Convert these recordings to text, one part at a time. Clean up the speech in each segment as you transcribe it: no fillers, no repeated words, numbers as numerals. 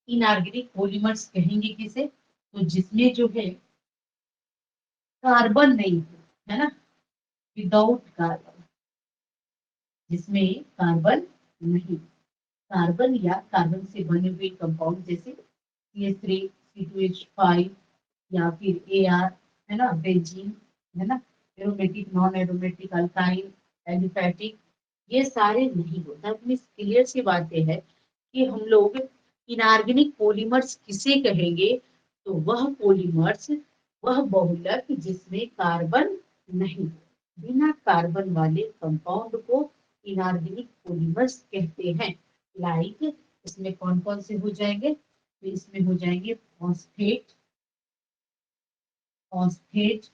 Inorganic polymers कहेंगे किसे, तो जिसमें जो है कार्बन नहीं है ना, विदाउट कार्बन, जिसमें कार्बन नहीं, कार्बन या कार्बन से बने हुए कंपाउंड जैसे CH3, C2H5 या फिर AR, है ना, बेंजीन, है ना, aromatic, non aromatic, alkyl, aliphatic, ये सारे नहीं होता। मीन्स क्लियर सी बातें है कि हम लोग इनऑर्गेनिक पॉलीमर्स किसे कहेंगे, तो वह पॉलीमर्स, वह बहुलक जिसमें कार्बन नहीं, बिना कार्बन वाले कंपाउंड को इनऑर्गेनिक पॉलीमर्स कहते हैं। लाइक इसमें कौन कौन से हो जाएंगे, तो इसमें हो जाएंगे फॉस्फेट, फॉस्फेट,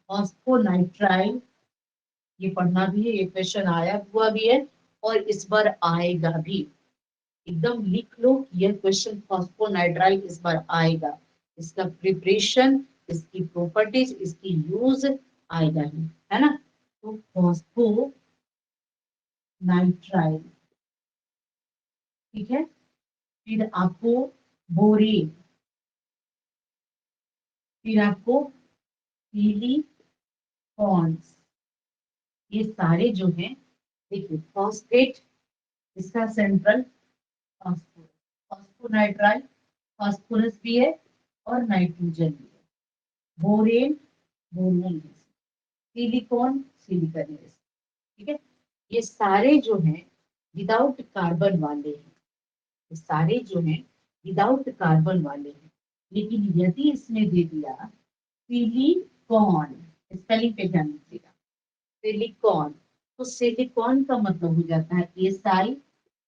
फॉस्फोनाइट्राइल, ये पढ़ना भी है, ये क्वेश्चन आया हुआ भी है और इस बार आएगा भी, एकदम लिख लो, ये क्वेश्चन फॉस्फोनाइट्राइल इस बार आएगा, इसका प्रिपरेशन, इसकी प्रॉपर्टीज, इसकी यूज आएगा ही, है ना। तो फॉस्फो नाइट्राइल, ठीक है। फिर आपको बोरेन, फिर आपको सिलिकॉन्स, ये सारे जो हैं, देखिए फॉस्फेट, इसका सेंट्रल फास्फोरस, फास्फोनाइट्राइल, फास्फोरस भी है और नाइट्रोजन भी है, बोरेन, बोरोन, सिलिकॉन, सिलिकॉन, ठीक है। ये सारे जो हैं विदाउट कार्बन वाले हैं, ये सारे जो हैं विदाउट कार्बन वाले हैं। लेकिन यदि इसमें दे दिया सिलिकॉन, स्पेलिंग पे ध्यान दीजिएगा, सिलिकॉन, तो सिलिकॉन का मतलब हो जाता है SI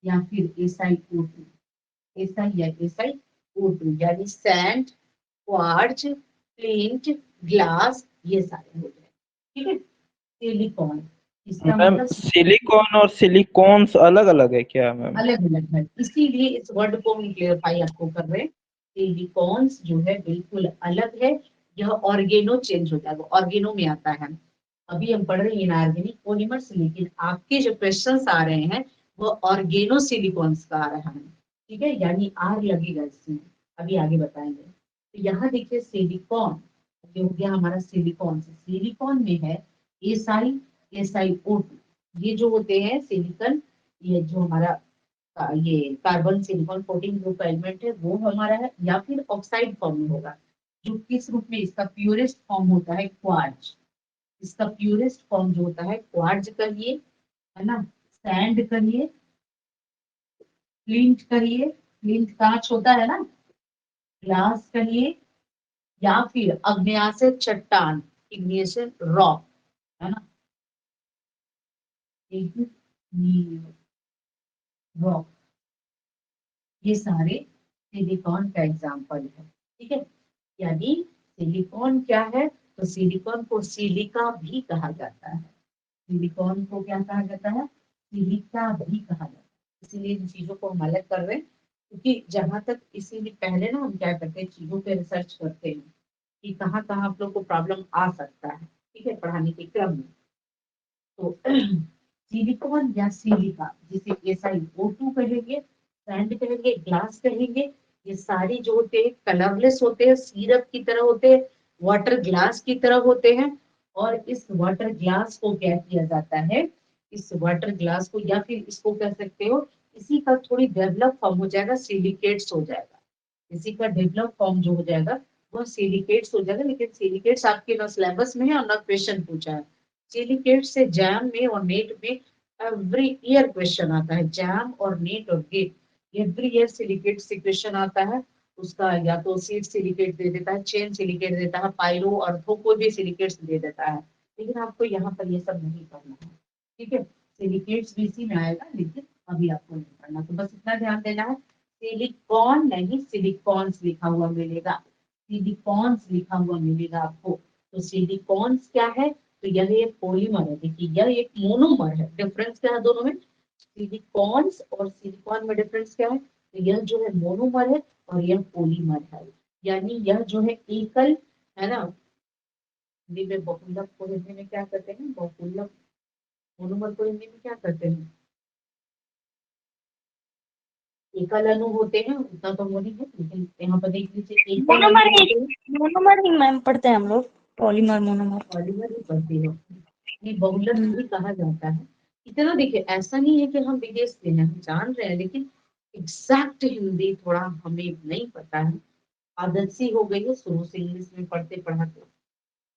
या फिर SiO2, SI या SiO2, यानी सैंड, क्वार्ट्ज, फ्लिंट, ग्लास, ये सारे हो गए, ठीक है। सिलिकॉन, इसका मैम मतलब सिलिकॉन और सिलिकॉन्स अलग अलग है क्या मैम? अलग अलग है, इसीलिए इस वर्ड को हम क्लियरफाई आपको कर रहे हैं। सिलिकॉन्स जो है बिल्कुल अलग है, यह ऑर्गेनो चेंज हो जाएगा, ऑर्गेनो में आता है। अभी हम पढ़ रहे हैं इनऑर्गेनिक पॉलीमर्स, लेकिन आपके जो क्वेश्चंस आ रहे हैं वो ऑर्गेनो सिलिकॉन्स का आ रहा है, ठीक है, यानी आर लगेगा इसमें, अभी आगे बताएंगे। तो यहाँ देखिए सिलिकॉन, ये हो गया हमारा सिलिकॉन, सिलिकॉन में है SiO2, ये जो होते हैं सिलिकॉन, ये जो हमारा ये कार्बन सिलिकॉन 14 ग्रुप एलिमेंट है वो हमारा है, या फिर ऑक्साइड फॉर्म में होगा, जो किस रूप में, इसका प्योरेस्ट फॉर्म होता है क्वार्ज, इसका प्योरेस्ट फॉर्म जो होता है क्वार्ज कहिए, है ना, सैंड कहिए, फ्लिंट कहिए, फ्लिंट कांच होता है ना, ग्लास कहिए, या फिर अग्न्याशय चट्टान, इग्निशन रॉक, है ना, रॉक, ये सारे सिलिकॉन का एग्जाम्पल है, ठीक है। यानी सिलिकॉन क्या है, तो सिलिकॉन को सिलिका भी कहा जाता है, सिलिकॉन को क्या कहा जाता है, सिलिका भी कहा जाता है। इसीलिए इन चीजों को हम अलग कर रहे हैं, क्योंकि जहां तक, इसीलिए पहले ना हम क्या करते हैं, चीजों पे रिसर्च करते हैं कि कहाँ कहाँ आप लोग को प्रॉब्लम आ सकता है, ठीक है, पढ़ाने के क्रम में। तो सिलिकॉन या सिलिका, जिसे SiO2 कहेंगे, सैंड कहेंगे, ग्लास कहेंगे, ये सारी जो होते हैं कलरलेस होते हैं, सिरप की तरह होते हैं, वाटर ग्लास की तरह होते हैं। और इस वाटर ग्लास को क्या किया जाता है, इस वाटर ग्लास को, या फिर इसको कह सकते हो, इसी का थोड़ी डेवलप फॉर्म हो जाएगा, सिलिकेट्स हो जाएगा, इसी का डेवलप फॉर्म जो हो जाएगा वो सिलिकेट्स हो जाएगा। लेकिन सिलिकेट्स आपके ना सिलेबस में है और ना क्वेश्चन पूछा है। सिलिकेट से जैम में और नेट में एवरी ईयर क्वेश्चन आता है, जैम और नेट और गेट, एवरी ईयर सिलिकेट से क्वेश्चन आता है। उसका या तो सीड सिलिकेट दे देता है, चेन सिलिकेट देता है, पायरो अर्थो कोई भी सिलिकेट्स दे देता है, लेकिन आपको यहाँ पर ये सब नहीं करना है, ठीक है। सिलिकेट्स भी इसी में आएगा, लेकिन अभी आपको नहीं पढ़ना, तो बस इतना ध्यान देना है, सिलिकॉन नहीं सिलिकॉन्स लिखा हुआ मिलेगा, सिलिकॉन्स लिखा हुआ मिलेगा आपको। तो सिलिकॉन्स क्या है, तो यह एक पॉलीमर है, देखिए यह एक मोनोमर है, डिफरेंस क्या है दोनों में, सिलिकॉन्स और सिलिकॉन में डिफरेंस क्या है, तो यह जो है मोनोमर है और यह पॉलीमर है, यानी यह जो है एकल, है ना, हिंदी में बहुलक को हिंदी में क्या कहते हैं, बहुलक, मोनोमर को हिंदी में क्या कहते हैं, एकल अणु होते हैं उतना तो वो नहीं है, लेकिन यहाँ पर देख लीजिए एकल मोनोमर अणु ही होते हैं। मोनोमर ही मैम पढ़ते हैं हम लोग, पॉलीमर मोनोमर। पॉलीमर ही पढ़ती हो, ये बहुलक भी कहा जाता है। इतना देखिए, ऐसा नहीं है कि हम विदेश से हैं, हम जान रहे हैं, लेकिन एग्जैक्ट हिंदी थोड़ा हमें नहीं पता है, आदत सी हो गई है शुरू से इंग्लिश में पढ़ते पढ़ाते।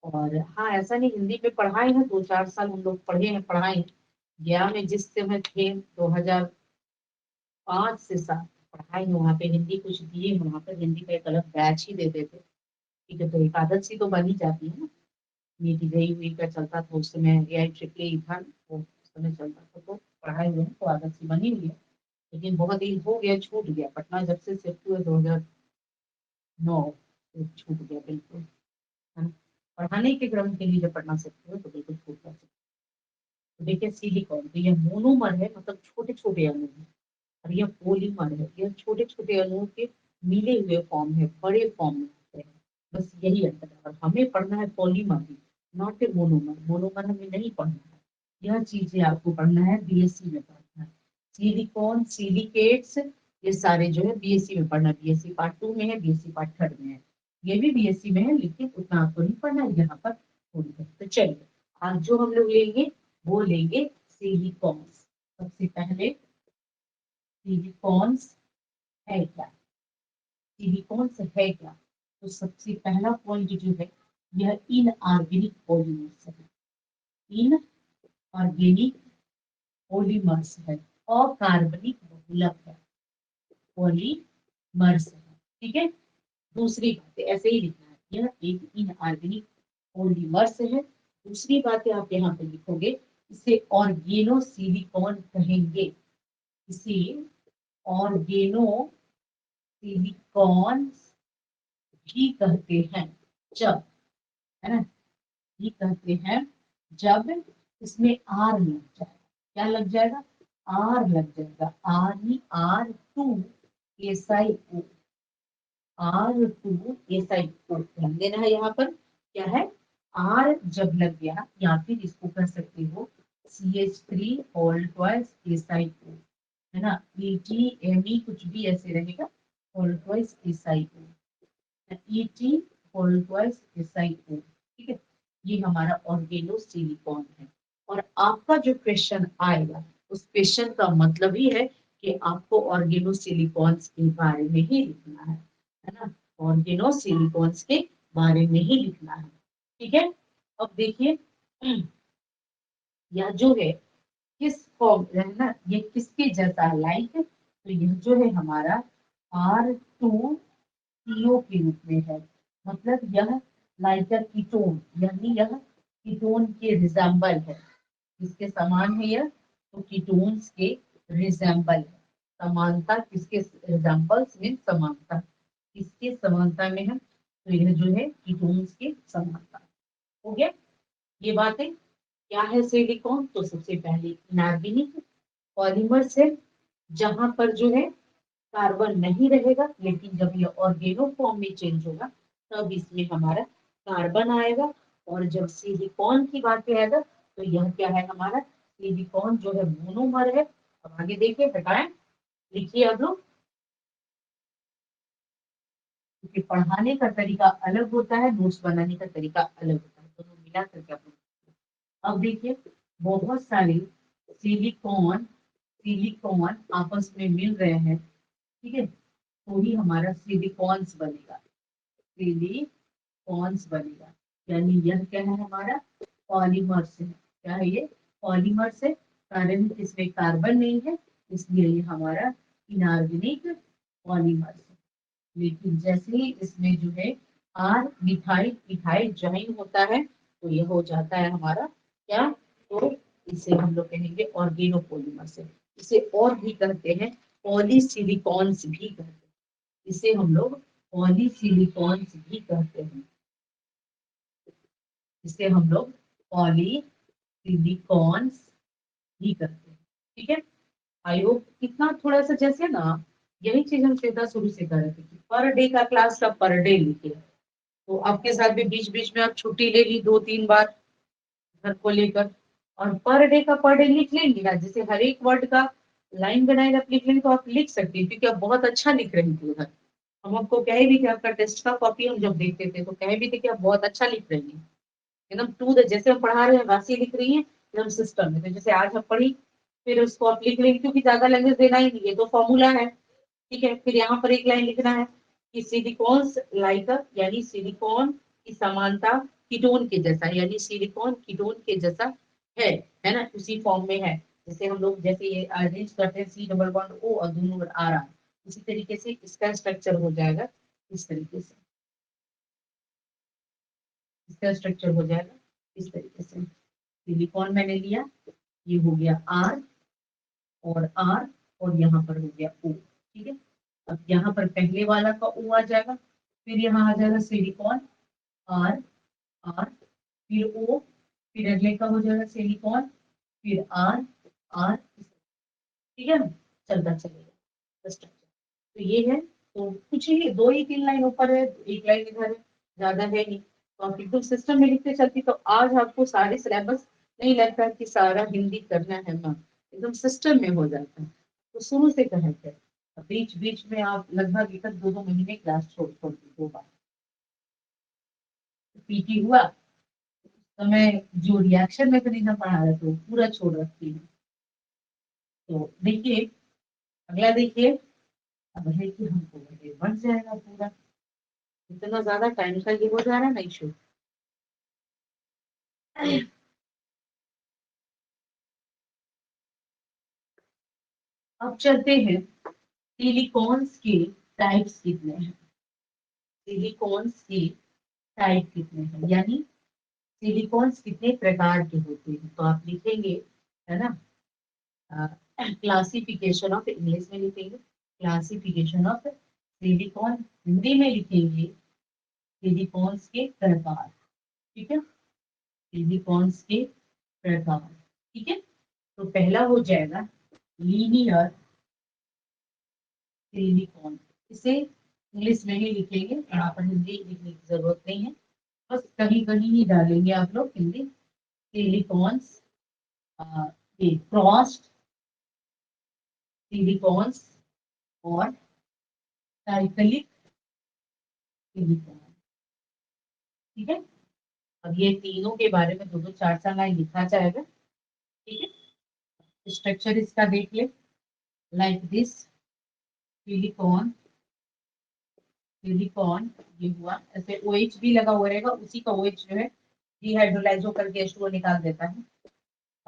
और हाँ, ऐसा नहीं, हिंदी में पढ़ाए हैं, 2-4 साल हम लोग पढ़े हैं, पढ़ाए हैं। गया में जिस समय थे 2005 से 7 पढ़ाई है वहाँ पे, हिंदी कुछ दिए, वहाँ पर हिंदी का एक अलग बैच ही देते थे। ठीक है, तो एक आदत सी तो बन ही जाती है ना। नीति गई हुई का चलता था उस समय, एआई ट्रिपल ई था वो उस समय चलता था, तो पढ़ाई हुए हैं, तो आदत सी बनी हुई है। लेकिन बहुत दिन हो गया, छूट गया, पटना जब से शिफ्ट हुए 2009 से छूट गया बिल्कुल, है ना। पढ़ाने के क्रम के लिए जब पटना शिफ्ट हुए तो बिल्कुल छूट गया। तो देखिए सिलिकॉन, तो ये मोनोमर है, मतलब छोटे छोटे अणु है, और यह पॉलीमर है, यह छोटे छोटे अणुओं के मिले हुए फॉर्म है, बड़े फॉर्म में होते हैं। बस यही अंतर है, और हमें पढ़ना है polymer he, not a monomer. Monomer हमें नहीं पढ़ना है, यह चीजें आपको पढ़ना है, बीएससी में पढ़ना है। सिलिकॉन, सिलिकेट्स, ये सारे जो है बीएससी में पढ़ना है। बीएससी पार्ट 2 में है, बीएससी पार्ट 3 में है, ये भी बीएससी में है, लेकिन उतना आपको नहीं पढ़ना है यहाँ पर थोड़ी है। तो चलिए, आज जो हम लोग लेंगे वो लेंगे सिलिकॉन्स। सबसे पहले सिलिकॉन्स है क्या, सिलिकॉन्स है क्या। तो सबसे पहला पॉइंट जो है, यह इनऑर्गेनिक पॉलीमर्स है, इनऑर्गेनिक पॉलीमर्स है, अकार्बनिक बहुलक है, पॉलीमर्स है। ठीक है, दूसरी बात ऐसे ही लिखना है, यह एक इनऑर्गेनिक पॉलीमर्स है। दूसरी बात आप यहाँ पे लिखोगे, इसे ऑर्गेनो सिलिकॉन कहेंगे, इसे ऑर्गेनो सिलिकॉन भी कहते हैं, जब, है ना, ये कहते हैं जब इसमें आर लग जाए। क्या लग जाएगा, आर लग जाएगा, R2SiO, R2SiO ध्यान देना है। यहाँ पर क्या है, आर जब लग गया, या फिर इसको कह सकते हो CH3 है ना, ETME कुछ भी ऐसे रहेगा, SiO, ET ठीक है, ये हमारा ऑर्गेनो सिलिकॉन है। और आपका जो क्वेश्चन आएगा, उस क्वेश्चन का मतलब ही है कि आपको ऑर्गेनो सिलिकॉन्स के बारे में ही लिखना है ना, ऑर्गेनो सिलिकॉन्स के बारे में ही लिखना है। ठीक है, अब देखिए यह जो है किस फॉर्म है ना, ये किसके जैसा है, लाइक, तो यह जो है हमारा R2CO के रूप में है, मतलब यह लाइक कीटोन, यानी यह कीटोन के रिजेंबल है, किसके समान है यह, तो कीटोन्स के रिजेंबल है। समानता किसके, रिजेंबल्स में समानता, किसके समानता में है, तो यह जो है कीटोन्स के समानता। हो गया ये बातें। क्या है सिलिकॉन, तो सबसे पहले इनऑर्गेनिक पॉलीमर्स है, जहां पर जो है कार्बन नहीं रहेगा, लेकिन जब ये ऑर्गेनो फॉर्म में चेंज होगा तब इसमें हमारा कार्बन आएगा। और जब सिलिकॉन की बात आएगा तो यह क्या है, हमारा सिलिकॉन जो है मोनोमर है। अब आगे देखिए, हटाएं, लिखिए आप लोग, क्योंकि पढ़ाने का तरीका अलग होता है, नोट्स बनाने का तरीका अलग होता है, दोनों मिला करके आप लोग। अब देखिए, बहुत सारे सिलिकॉन सिलिकॉन आपस में मिल रहे हैं, ठीक है, तो ही हमारा सिलिकॉन्स बनेगा, सिलिकॉन्स बनेगा। यानी यह क्या है, हमारा पॉलीमर्स है। क्या है ये, पॉलीमर्स है, कारण इसमें कार्बन नहीं है, इसलिए ये हमारा इनऑर्गेनिक पॉलीमर्स है। लेकिन जैसे ही इसमें जो है आर मिथाइल इथाइल ज्वाइन होता है, तो यह हो जाता है हमारा क्या, तो इसे हम लोग कहेंगे ऑर्गेनोपॉलीमर्स है। इसे और भी कहते हैं पॉलीसिलिकॉन्स भी कहते हैं, इसे हम लोग पॉलीसिलिकॉन्स भी कहते हैं, इसे हम लोग पॉलीसिलिकॉन्स भी कहते हैं। ठीक है, आई होप इतना थोड़ा सा, जैसे ना यही चीज हम श्वेता शुरू से कर रहे थे कि पर डे का क्लास का पर डे लिखे, तो आपके साथ भी बीच बीच में आप छुट्टी ले ली 2-3 बार घर को लेकर, और पर डे का पर डे लिख लेंगे ना, जैसे हर एक वर्ड का लाइन बनाए आप लिख लेंगे तो आप लिख सकते हैं, क्योंकि आप बहुत अच्छा लिख रहे थे उधर। हम आपको कहे भी थे, आपका टेस्ट का कॉपी हम जब देखते थे तो कहे भी थे कि आप बहुत अच्छा लिख रहे हैं, एकदम टू द, जैसे हम पढ़ा रहे हैं वैसे लिख रही हैं एकदम सिस्टम में। तो जैसे आज हम पढ़ी, फिर उसको आप लिख लेंगे, क्योंकि ज्यादा लैंग्वेज देना ही नहीं है, तो फॉर्मूला है। ठीक है, फिर यहाँ पर एक लाइन लिखना है कि सिलिकॉन्स लाइक, यानी सिलिकॉन की समानता कीटोन के जैसा, यानी सिलिकॉन कीटोन के जैसा है ना, उसी फॉर्म में है। जैसे हम लोग जैसे ये अरेंज करते हैं सी डबल बॉन्ड ओ और दोनों आ रहा, इसी तरीके से इसका स्ट्रक्चर हो जाएगा, इस तरीके से इसका स्ट्रक्चर हो जाएगा इस तरीके से। सिलिकॉन मैंने लिया, ये हो गया आर और यहाँ पर हो गया ओ। ठीक है, अब यहाँ पर पहले वाला का ओ आ जाएगा, फिर यहाँ आ जाएगा सिलिकॉन आर आर, फिर ओ, फिर अगले का हो जाएगा सिलिकॉन, फिर आर आर। ठीक है, चलता चलेगा स्ट्रक्चर। तो ये है, तो कुछ ही दो ही तीन लाइन ऊपर है, एक लाइन इधर है, ज्यादा है नहीं। तो आप एकदम सिस्टम में लिखते चलती, तो आज आपको सारे सिलेबस नहीं लगता कि सारा हिंदी करना है ना, एकदम सिस्टम में हो जाता है। तो शुरू से कहे थे, बीच बीच में आप लगभग एक दो दो महीने क्लास छोड़ छोड़ दी, 2 बार पीटी हुआ तो मैं जो रिएक्शन मैकेनिज्म पढ़ा रहा था वो पूरा छोड़ रखती हूँ। तो देखिए अगला, देखिए अब है कि हमको बढ़ जाएगा पूरा, इतना ज्यादा टाइम का ये हो जा रहा है ना इशू। अब चलते हैं सिलिकॉन्स के टाइप्स कितने हैं, सिलिकॉन्स के टाइप कितने हैं, यानी सिलिकॉन्स कितने प्रकार के होते हैं। तो आप लिखेंगे, है ना, क्लासिफिकेशन ऑफ, इंग्लिश में लिखेंगे क्लासिफिकेशन ऑफ सिलिकॉन, हिंदी में लिखेंगे सिलिकॉन्स के प्रकार। ठीक है, सिलिकॉन्स के प्रकार। ठीक है, तो पहला हो जाएगा लीनियर सिलिकॉन, इसे इंग्लिश में ही लिखेंगे, यहाँ पर हिंदी लिखने की जरूरत नहीं है, बस कहीं कहीं ही डालेंगे आप लोग हिंदी। सिलिकॉन्स, ये क्रॉस्ड सिलिकॉन्स और साइक्लिक सिलिकॉन। ठीक है, अब ये तीनों के बारे में दो दो चार चार लाइन लिखा जाएगा। ठीक है, स्ट्रक्चर इसका देख ले, लाइक दिस सिलिकॉन, सिलिकॉन ये हुआ, ऐसे OH भी लगा हुआ रहेगा, उसी का OH जो है डिहाइड्रोलाइजो करके H2O निकाल देता है,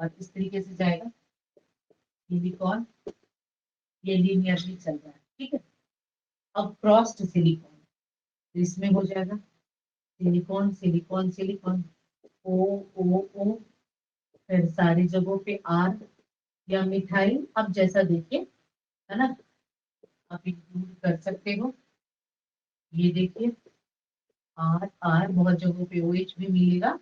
और इस तरीके से जाएगा सिलिकॉन, ये लीनियरली चल रहा है। ठीक है, अब क्रॉस्ड सिलिकॉन, इसमें हो जाएगा सिलिकॉन सिलिकॉन सिलिकॉन, ओ ओ ओ, फिर सारी जगहों पे आर या मिथाइल, अब जैसा देखिए, है ना, आप इंक्लूड कर सकते हो। ये देखिए आर आर, बहुत जगहों पे OH भी मिलेगा,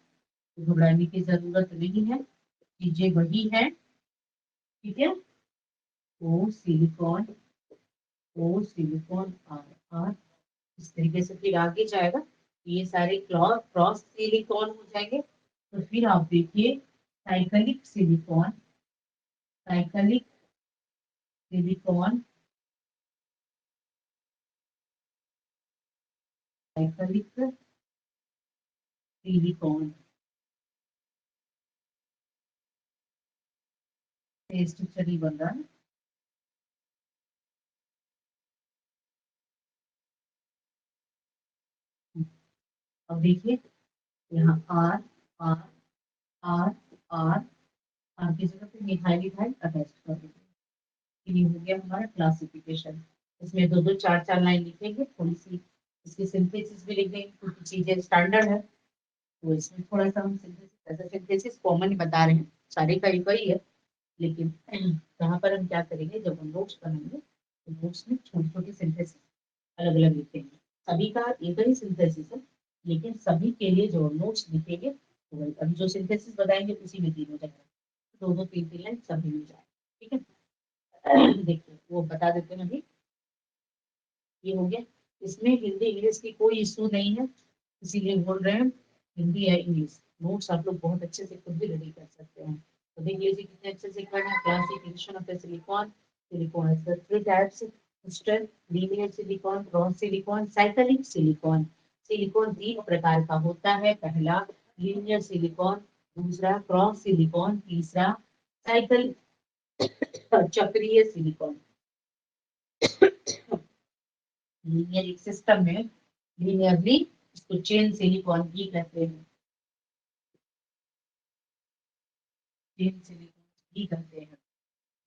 तो घबराने की जरूरत नहीं है, चीजें वही है। ठीक है, O silicon, O silicon R R, इस तरीके से फिर आगे जाएगा, ये सारे क्रॉस सिलिकॉन हो जाएंगे। तो फिर आप देखिए cyclic silicon, cyclic silicon, cyclic silicon, structure ही बन रहा है। अब देखिए यहाँ R R R R, R की जगह पे मिथाइल इथाइल अटैच कर देंगे। ये हो गया हमारा क्लासिफिकेशन। इसमें दो दो चार चार लाइन लिखेंगे, थोड़ी सी इसकी सिंथेसिस भी लिख देंगे, क्योंकि चीजें स्टैंडर्ड है, तो इसमें थोड़ा सा हम सिंथेसिस कॉमन बता रहे हैं, सारे का एक ही है, लेकिन यहाँ पर हम क्या करेंगे, जब हम नोट्स बनाएंगे तो नोट्स में छोटी छोटी सिंथेसिस अलग अलग लिखेंगे। सभी का एक ही सिंथेसिस है, लेकिन सभी के लिए जो नोट्स लिखेंगे, तो अभी जो सिंथेसिस बताएंगे उसी में तीनों जगह दो दो तीन तीन लाइन सभी में जाए। ठीक है, देखिए वो बता देते हैं अभी। ये हो गया, इसमें हिंदी इंग्लिश की कोई इशू नहीं है, इसीलिए बोल रहे हैं हिंदी या इंग्लिश, नोट्स आप लोग बहुत अच्छे से खुद भी रेडी कर सकते हैं। तो देख लीजिए कितने अच्छे से करना है, classification of the silicon, silicon has got three types: crystal, linear silicon, cross silicon, cyclic silicon. Silicon तीन प्रकार का होता है, पहला लीनियर सिलिकॉन, दूसरा क्रॉस सिलिकॉन, तीसरा साइकिल चक्रीय सिलिकॉन। लीनियर एक सिस्टम में लीनियरली इसको चेन सिलिकॉन भी कहते हैं, चेन सिलिकॉन भी कहते हैं।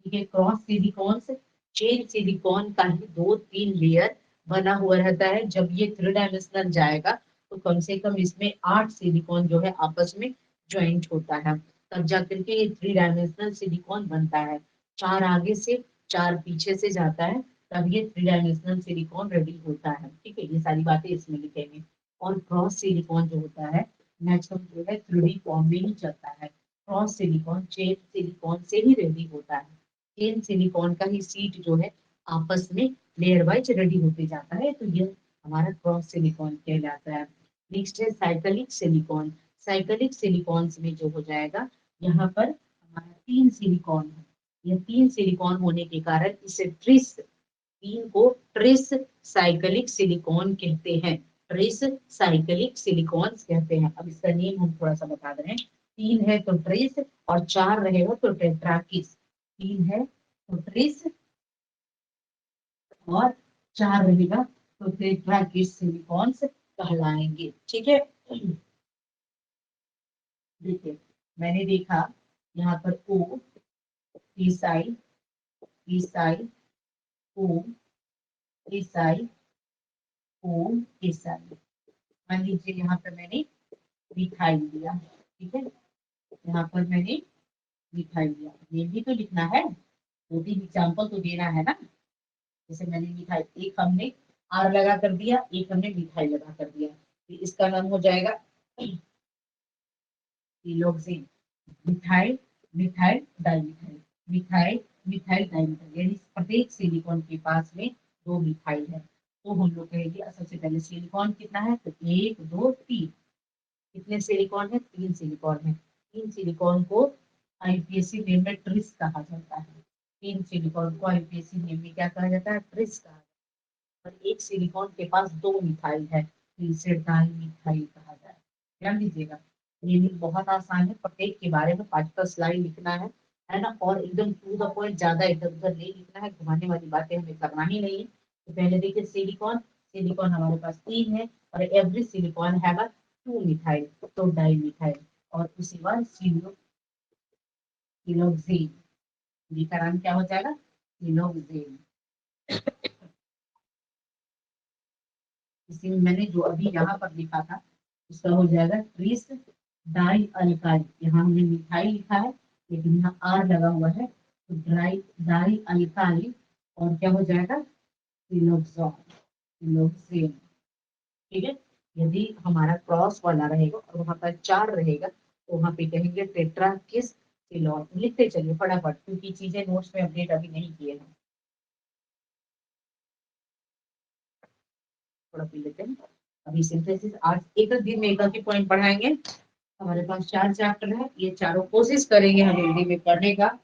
ठीक है, क्रॉस सिलिकॉन से चेन सिलिकॉन का ही 2-3 लेयर बना हुआ रहता है। जब ये 3 डायमेंशनल जाएगा तो कम से कम इसमें 8 सिलिकॉन जो है आपस में ज्वाइंट होता है, तब जाकर के ये 3 डायमेंशनल सिलिकॉन बनता है। 4 आगे से 4 पीछे से जाता है, तब ये 3 डायमेंशनल सिलिकॉन रेडी होता है। ठीक है, ये सारी बातें इसमें लिखेंगे। और क्रॉस सिलिकॉन जो होता है मैक्सिमम जो है 3D फॉर्म में ही चलता है। क्रॉस सिलिकॉन चेन सिलिकॉन से ही रेडी होता है। चेन सिलिकॉन का ही सीट जो है आपस में लेयर वाइज रेडी होते जाता है, तो ये हमारा क्रॉस सिलिकॉन कहलाता है। नेक्स्ट है साइक्लिक सिलिकॉन। साइक्लिक सिलिकॉन्स में जो हो जाएगा, यहाँ पर हमारा 3 सिलिकॉन है। ये 3 सिलिकॉन होने के कारण इसे ट्रिस, 3 को ट्रिस साइक्लिक सिलिकॉन कहते हैं। ट्रिस साइक्लिक सिलिकॉन्स कहते हैं। अब इसका नेम हम थोड़ा सा बता दें। 3 है तो ट्रिस, और 4 रहेगा तो टेट्राकिस। 3 है तो ट्रिस और 4 रहेगा तो टेट्राकिस सिलिकॉन्स कहलाएंगे। ठीक है, देखिए मैंने देखा यहाँ पर ओ, ईसाई, ईसाई, ओ, ईसाई, ओ, ईसाई। मान लीजिए यहाँ पर मैंने मिठाई दिया, ठीक है, यहाँ पर मैंने मिठाई दिया, ये भी तो लिखना है, 2-3 एग्जाम्पल तो देना है ना। जैसे मैंने मिठाई, एक हमने आर लगा कर दिया, एक हमने मिठाई लगा कर दिया, तो इसका नाम हो जाएगा सिलोक्सेन। मिठाई, मिठाई, डाई मिठाई, मिठाई, मिठाई, डाई मिठाई, यानी प्रत्येक सिलिकॉन के पास में 2 मिठाई है। तो हम लोग कहेंगे सबसे पहले सिलिकॉन कितना है, तो 1, 2, 3। कितने सिलिकॉन है, 3 सिलिकॉन है। 3 सिलिकॉन को आईपीएसी नेम में ट्रिस कहा जाता है। 3 सिलिकॉन को आईपीएसी नेम में क्या कहा जाता है, ट्रिस कहा जाता है। और एक सिलिकॉन के पास 2 मिथाइल है, तो इसे डाई मिथाइल कहा जाता है। ध्यान दीजिएगा, ये भी बहुत आसान है, प्रत्येक के बारे में 5-10 लाइन लिखना है ना, और एकदम टू द पॉइंट, ज्यादा इधर उधर नहीं लिखना है, घुमाने वाली बातें हमें करना ही नहीं है। तो पहले देखिए सिलिकॉन, सिलिकॉन हमारे पास 3 है, और एवरी सिलिकॉन हैव 2 मिथाइल, तो डाई मिथाइल। और उसी बार सिलोक्सेन, का नाम क्या हो जाएगा, सिलोक्सेन। इसी में मैंने जो अभी यहाँ पर लिखा था उसका हो जाएगा ट्रिस डाई अल्काइल। यहाँ हमने मिथाइल लिखा है लेकिन यहाँ आर लगा हुआ है, तो ड्राई डाई अल्काइल, और क्या हो जाएगा, सिलोक्सोन, सिलोक्सेन। ठीक है, यदि हमारा क्रॉस वाला रहेगा और वहां पर 4 रहेगा, तो वहां पे कहेंगे टेट्रा किस सिलोन। लिखते चलिए फटाफट, क्योंकि चीजें नोट्स में अपडेट अभी नहीं किए हैं। थोड़ा पी लेते हैं। अभी सिंथेसिस आज एक दिन में एक ही पॉइंट पढ़ाएंगे। हमारे पास 4 चैप्टर है, ये चारों कोशिश करेंगे हम हिंदी में पढ़ने का।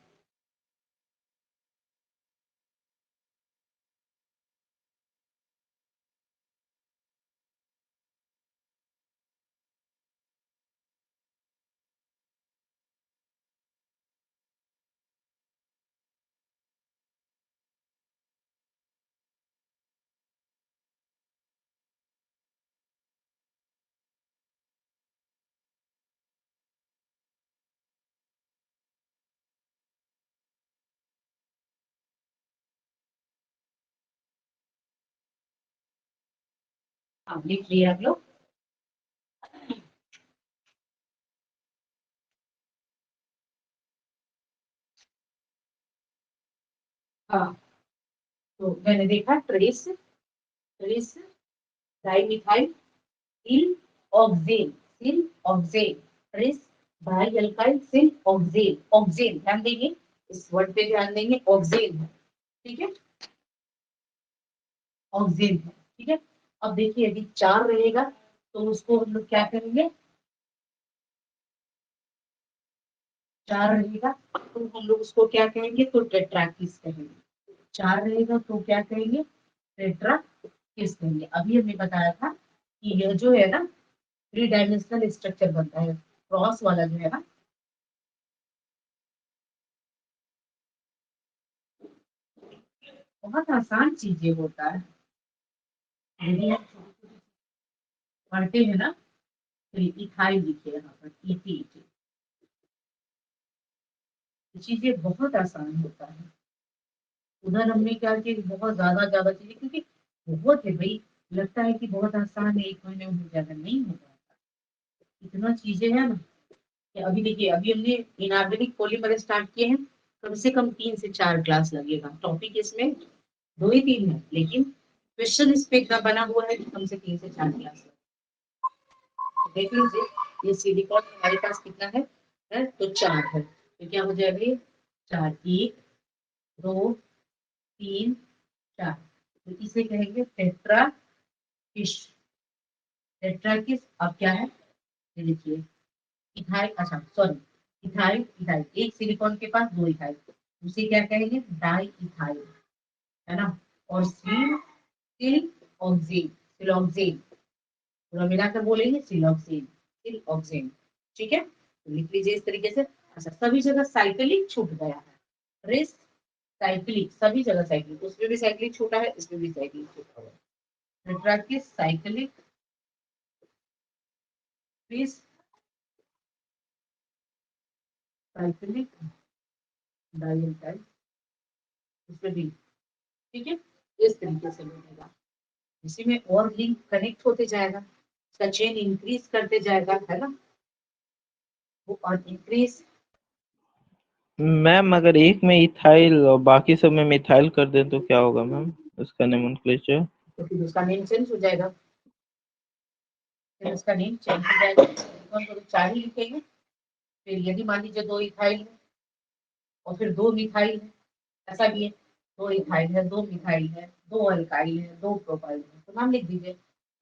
आप लिख लिए आप लोग। हाँ, तो मैंने देखा ट्रेस, ट्रेस डाइमिथाइल सिल ऑक्सेन, सिल ऑक्सेन, ट्रेस डाई अल्काइल सिल ऑक्सेन। ऑक्सेन ध्यान देंगे, इस वर्ड पे ध्यान देंगे, ऑक्सेन है, ठीक है, ऑक्सेन है, ठीक है। अब देखिए यदि 4 रहेगा तो उसको हम लोग क्या करेंगे, 4 रहेगा तो हम लोग उसको क्या कहेंगे, तो टेट्राकिस कहेंगे। 4 रहेगा तो क्या कहेंगे, टेट्रा किस कहेंगे। अभी हमने बताया था कि यह जो है ना 3 डायमेंशनल स्ट्रक्चर बनता है, क्रॉस वाला जो है ना, बहुत आसान चीज ये होता है। यदि हम पढ़ते हैं ना, तो इथाइल लिखे यहाँ पर, इथी, चीजें बहुत आसान होता है। उधर हमने क्या किया, बहुत ज्यादा चीजें, क्योंकि बहुत है भाई, लगता है कि बहुत आसान है, 1 महीने में हो जाएगा, नहीं हो जाता, इतना चीजें है ना। कि अभी देखिए, अभी हमने इनऑर्गेनिक पॉलीमर स्टार्ट किए हैं, कम से कम 3 से 4 क्लास लगेगा। टॉपिक इसमें 2 ही 3 है, लेकिन क्वेश्चन इस पे इतना बना हुआ है कि कम से 3 से 4 क्लास लगेगा। देख लीजिए, ये सिलिकॉन हमारे पास कितना है तो 4 है, तो क्या हो जाएगा ये 4, 1 2 3 4, तो इसे कहेंगे टेट्रा किस। टेट्रा किस अब क्या है, ये देखिए, इथाइल, अच्छा सॉरी, इथाइल इथाइल, एक सिलिकॉन के पास 2 इथाइल, उसे क्या कहेंगे, डाई इथाइल, है ना। और सिलॉक्सेन, सिलॉक्सेन पूरा मिलाकर बोलेंगे, सिलॉक्सेन, सिलॉक्सेन, ठीक है, तो लिख लीजिए इस तरीके से। अच्छा, सभी जगह साइक्लिक छूट गया है, रेस साइक्लिक, सभी जगह साइक्लिक, उसमें भी साइक्लिक छूटा है, इसमें भी साइक्लिक छूटा है। रेट्राक्टिस साइक्लिक रेस साइक्लिक डाइएटाइल, उसमें भी, ठीक है, इस तरीके से बनेगा। इसी में और लिंक कनेक्ट होते जाएगा, इसका चेन इंक्रीज करते जाएगा, है ना, वो और इंक्रीज। मैम अगर एक में इथाइल और बाकी सब में मिथाइल कर दें तो क्या होगा मैम, उसका नोमेनक्लेचर? तो फिर उसका नेम चेंज हो जाएगा, फिर उसका नेम चेंज हो जाएगा, सिलिकॉन को तो 4 ही लिखेंगे। फिर यदि मान लीजिए 2 इथाइल है और फिर 2 मिथाइल है, ऐसा भी है, 2 इथाइल है, 2 मिथाइल है, 2 अल्काइल है, 2 प्रोपाइल है, तो नाम लिख दीजिए,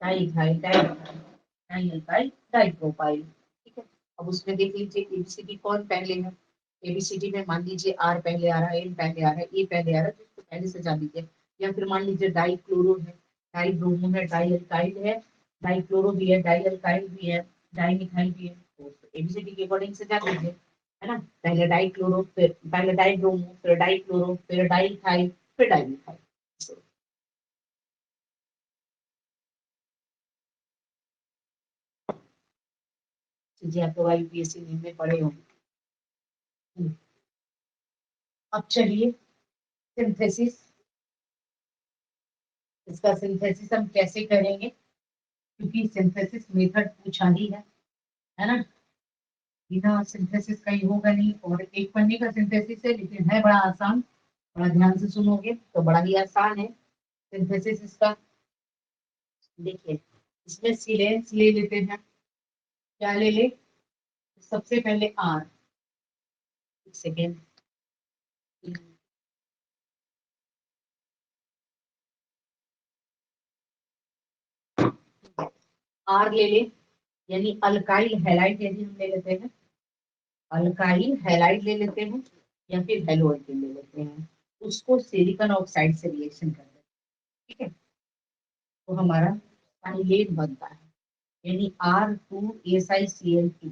di ethyl, di alkyl, di propyl, ठीक है। अब उसमें देख लीजिए एबीसीडी कौन पहले है, एबीसीडी में मान लीजिए आर पहले आ रहा है, एन पहले आ रहा है, ए पहले आ रहा है, तो इसको पहले से जान लीजिए। या फिर मान लीजिए डाई क्लोरो है, डाई ब्रोमो है, डाई अल्काइल है, डाई क्लोरो भी है, डाई अल्काइल भी है, डाई मिथाइल भी है, तो एबीसीडी के अकॉर्डिंग से जान लीजिए, है ना। पहले डाई क्लोरो, फिर पहले डाई ब्रोमो, फिर डाई क्लोरो, फिर डाई इथाइल, फिर डाई मिथाइल। जी आप तो यूपीएससी में पढ़े होंगे। अब चलिए सिंथेसिस, इसका सिंथेसिस हम कैसे करेंगे, क्योंकि सिंथेसिस मेथड पूछा ही है ना, बिना सिंथेसिस का ही होगा नहीं। और एक पन्ने का सिंथेसिस है, लेकिन है बड़ा आसान, बड़ा ध्यान से सुनोगे तो बड़ा ही आसान है सिंथेसिस इसका। देखिए, इसमें सिलेंस ले लेते हैं, क्या ले ले, सबसे पहले आर, एक सेकेंड, आर ले ले, यानी अल्काइल हैलाइड यदि हम ले लेते हैं, अल्काइल हैलाइड ले लेते हैं, या फिर हेलोअल्किल ले लेते हैं, उसको सिलिकॉन ऑक्साइड से रिएक्शन करते हैं, ठीक है, तो हमारा साइलेन बनता है, यानी R2SiCl2।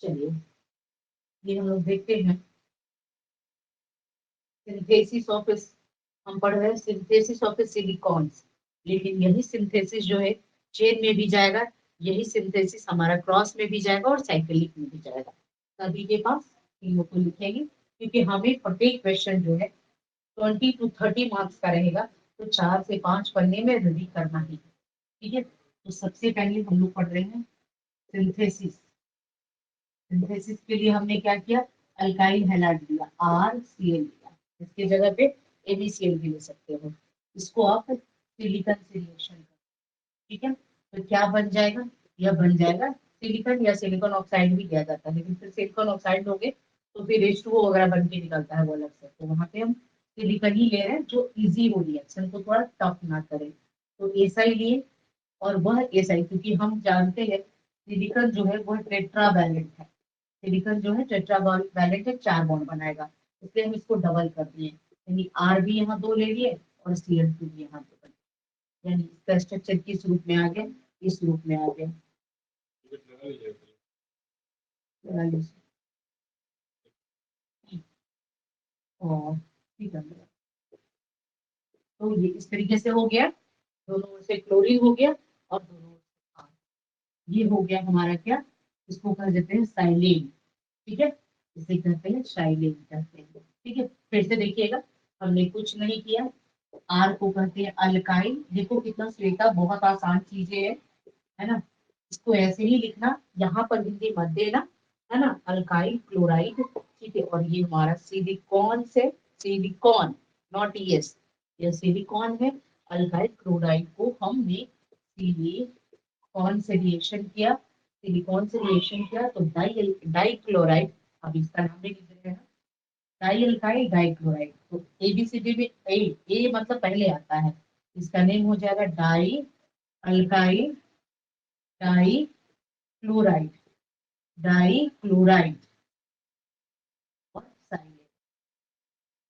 चलिए, ये हम लोग देखते हैं सिंथेसिस ऑफ, हम पढ़ रहे हैं सिंथेसिस ऑफ सिलिकॉन्स, लेकिन यही सिंथेसिस जो है चेन में भी जाएगा, यही सिंथेसिस हमारा क्रॉस में भी जाएगा और साइक्लिक में भी जाएगा। सभी के पास तीनों को लिखेंगे, क्योंकि हमें प्रत्येक क्वेश्चन जो है 20 to 30 मार्क्स का रहेगा, तो 4 से 5 पन्ने में रेडी करना ही है, ठीक है। तो सबसे पहले हम लोग पढ़ रहे हैं सिंथेसिस। सिंथेसिस के लिए हमने क्या किया, अल्काइल हैलाइड लिया, RCl लिया, इसके जगह पे AbCl भी ले सकते हो, इसको आप सिलिकॉन से रिएक्शन करो, ठीक है, तो क्या बन जाएगा, यह बन जाएगा सिलिकॉन, या सिलिकॉन ऑक्साइड भी दिया जाता है, लेकिन फिर सिलिकॉन ऑक्साइड लोगे तो फिर H2O वगैरह बन के निकलता है वो अलग से, तो वहां पे हम सिलिकॉन ही ले रहे हैं जो इजी हो रिएक्शन को थोड़ा टफ ना करे, तो ऐसा ही लिए और वह एसआई, क्योंकि हम जानते हैं सिलिकॉन जो है वो टेट्रा वैलेंट है, सिलिकॉन जो है टेट्रा वैलेंट है, 4 बॉन्ड बनाएगा, इसलिए हम इसको डबल कर दिए, यानी आर भी यहाँ 2 ले लिए और CH2 भी यहाँ 2, यानी इसका स्ट्रक्चर किस रूप में आ गया, इस रूप में आ गया। और ठीक है, तो ये इस तरीके से हो गया, दोनों ओर से क्लोरीन हो गया और दोनों ओर से R। ये हो गया हमारा क्या, इसको कह देते हैं साइलेन, ठीक है, इसे कहते हैं साइलेन कहते हैं, ठीक है। फिर से देखिएगा, हमने कुछ नहीं किया, आर को कहते हैं अल्काइल, देखो कितना श्वेता, बहुत आसान चीजें है ना, इसको ऐसे ही लिखना, यहाँ पर हिंदी मत देना, है ना, अल्काइल क्लोराइड, ठीक है। और ये हमारा सिलिकॉन से, सिलिकॉन नॉट यस, ये सिलिकॉन है, अल्काइल क्लोराइड को हमने सिलिकॉन से रिएक्शन किया, सिलिकॉन से रिएक्शन किया तो डाई क्लोराइड, अब इसका नाम भी लिख देते हैं, डाई अल्काइल डाई क्लोराइड, तो एबीसीडी में ए मतलब पहले आता है, इसका नेम हो जाएगा di alkyl di chloride, di chloride और साइलेन,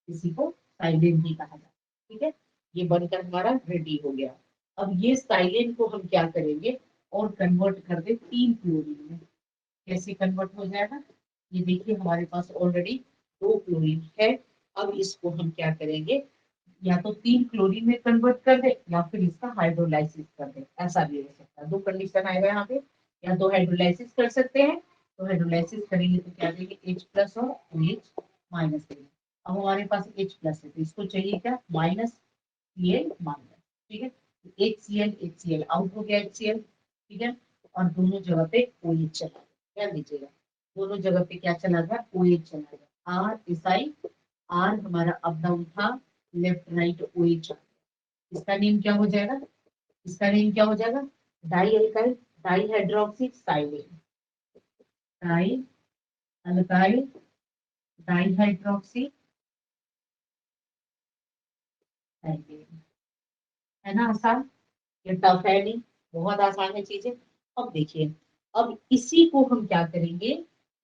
इसी को साइलेन भी कहा जाता है, ठीक है। ये बनकर हमारा रेडी हो गया। अब ये साइलेन को हम क्या करेंगे और कन्वर्ट कर दे 3 क्लोरीन में, कैसे कन्वर्ट हो जाएगा, ये देखिए हमारे पास ऑलरेडी 2 क्लोरीन है, अब इसको हम क्या करेंगे, या तो 3 क्लोरीन में कन्वर्ट कर दे या फिर इसका हाइड्रोलाइसिस कर दे, ऐसा भी हो सकता है, 2 कंडीशन आएगा यहाँ पे, या तो हाइड्रोलाइसिस कर सकते हैं, तो हाइड्रोलाइसिस करेंगे तो क्या देंगे H प्लस और OH माइनस देंगे। अब हमारे पास H प्लस है तो इसको चाहिए क्या, माइनस Cl माइनस, ठीक है, HCl आउट हो गया HCl, ठीक है, और दोनों जगह पे OH चला गया, क्या लीजिएगा, दोनों जगह पे क्या चला गया, OH चला गया, R एसआई, R हमारा अप डाउन था, लेफ्ट राइट OH, इसका नेम क्या हो जाएगा, इसका नेम क्या हो जाएगा, di alkyl di hydroxy silane, di alkyl di hydroxy silane, है ना आसान, ये टफ है नहीं, बहुत आसान है चीजें। अब देखिए, अब इसी को हम क्या करेंगे,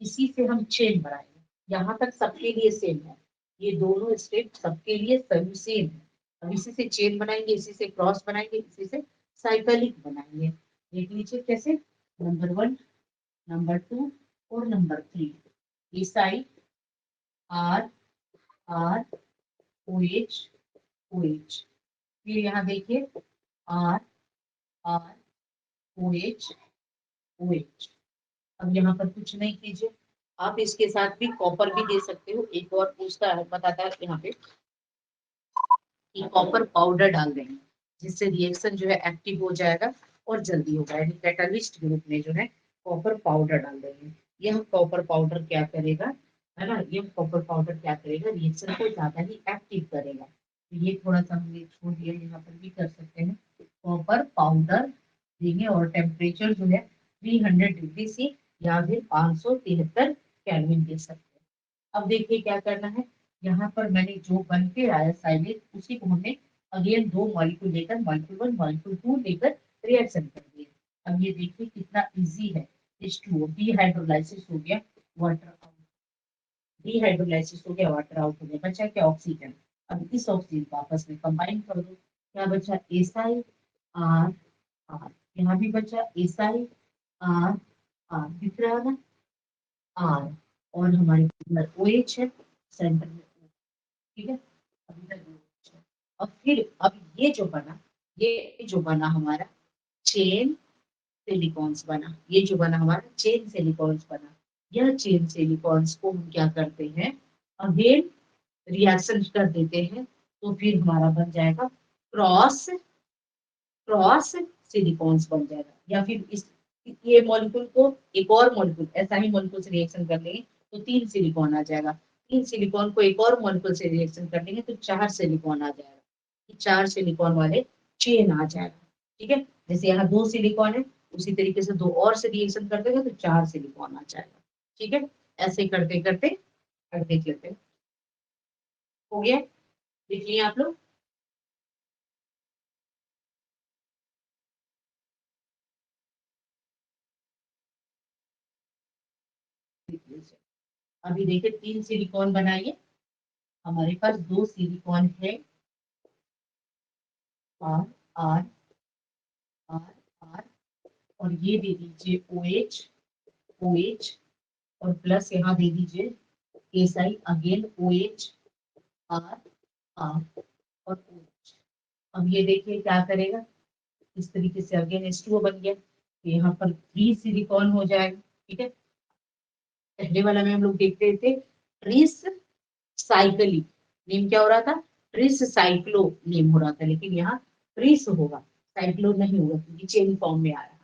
इसी से हम चेन बनाएंगे, यहाँ तक सबके लिए सेम है, ये दोनों स्टेप सबके लिए सभी सेम है, अब इसी से चेन बनाएंगे, इसी से क्रॉस बनाएंगे, इसी से साइक्लिक बनाएंगे, देख लीजिए कैसे, नंबर 1, नंबर 2 और number 3, S I R R OH OH, फिर यहाँ देखिए आर आर OH OH, अब यहाँ पर कुछ नहीं कीजिए, आप इसके साथ भी कॉपर भी दे सकते हो, एक और पूछता है बताता है यहाँ पे कि कॉपर पाउडर डाल देंगे जिससे रिएक्शन जो है एक्टिव हो जाएगा और जल्दी होगा, यानी कैटालिस्ट ग्रुप में जो है कॉपर पाउडर डाल देंगे, यह कॉपर पाउडर क्या करेगा, है ना, ये कॉपर पाउडर क्या करेगा, रिएक्शन को ज्यादा ही एक्टिव करेगा, तो ये थोड़ा सा हमने छोड़ दिया, यहाँ पर भी कर सकते हैं, कॉपर पाउडर देंगे और टेम्परेचर जो है 300 डिग्री से या फिर 573 केल्विन दे सकते हैं। अब देखिए क्या करना है, यहाँ पर मैंने जो बन के आया साइलेज उसी को हमने अगेन 2 मॉलिक्यूल लेकर, मॉलिक्यूल 1 मॉलिक्यूल 2 लेकर रिएक्शन कर दिया, अब ये देखिए कितना इजी है, H2O डीहाइड्रोलाइसिस हो गया, वाटर आउट, डीहाइड्रोलाइसिस हो गया, वाटर आउट हो गया, बचा क्या, ऑक्सीजन, अब इस ऑक्सीजन को आपस में कंबाइन कर दो, क्या बचा, एसआई आर आर, यहाँ भी बचा एसआई आर आर, दिख रहा है ना, आर, और हमारे अंदर OH है सेंटर में, ठीक है, अभी तक OH है। अब फिर अब ये जो बना हमारा चेन सिलिकॉन्स बना, ये जो बना हमारा चेन सिलिकॉन्स बना, यह चेन सिलिकॉन्स को हम क्या करते हैं, अगेन रिएक्शन कर देते हैं, तो फिर हमारा बन जाएगा क्रॉस क्रॉस सिलिकॉन्स बन जाएगा, या फिर इस ये मॉलिक्यूल को एक और मॉलिक्यूल ऐसा ही मॉलिक्यूल से रिएक्शन कर लेंगे तो 3 सिलिकॉन आ जाएगा, 3 सिलिकॉन को एक और मॉलिक्यूल से रिएक्शन कर लेंगे तो 4 सिलिकॉन आ जाएगा, 4 सिलिकॉन वाले चेन आ जाएगा, ठीक है, जैसे यहाँ 2 सिलिकॉन है उसी तरीके से 2 और से रिएक्शन कर देंगे तो 4 सिलिकॉन आ जाएगा, ठीक है, ऐसे करते करते आगे देख लेते हैं, हो गया, देख लिया आप लोग। अभी देखिए 3 सिलिकॉन बनाइए। हमारे पास 2 सिलिकॉन है, आर आर आर आर, और ये दे दीजिए OH OH, और प्लस यहाँ दे दीजिए SI, again OH R R और OH। अब ये देखिए क्या करेगा, इस तरीके से अगेन H2O बन गया, तो यहाँ पर 3 सिलिकॉन हो जाएगा। ठीक है, पहले वाला में हम लोग देख रहे थे ट्रिस साइक्ली, नेम क्या हो रहा था, ट्रिस साइक्लो नेम हो रहा था, लेकिन यहाँ ट्रिस होगा, साइक्लो नहीं होगा, क्योंकि चेन फॉर्म में आ रहा है।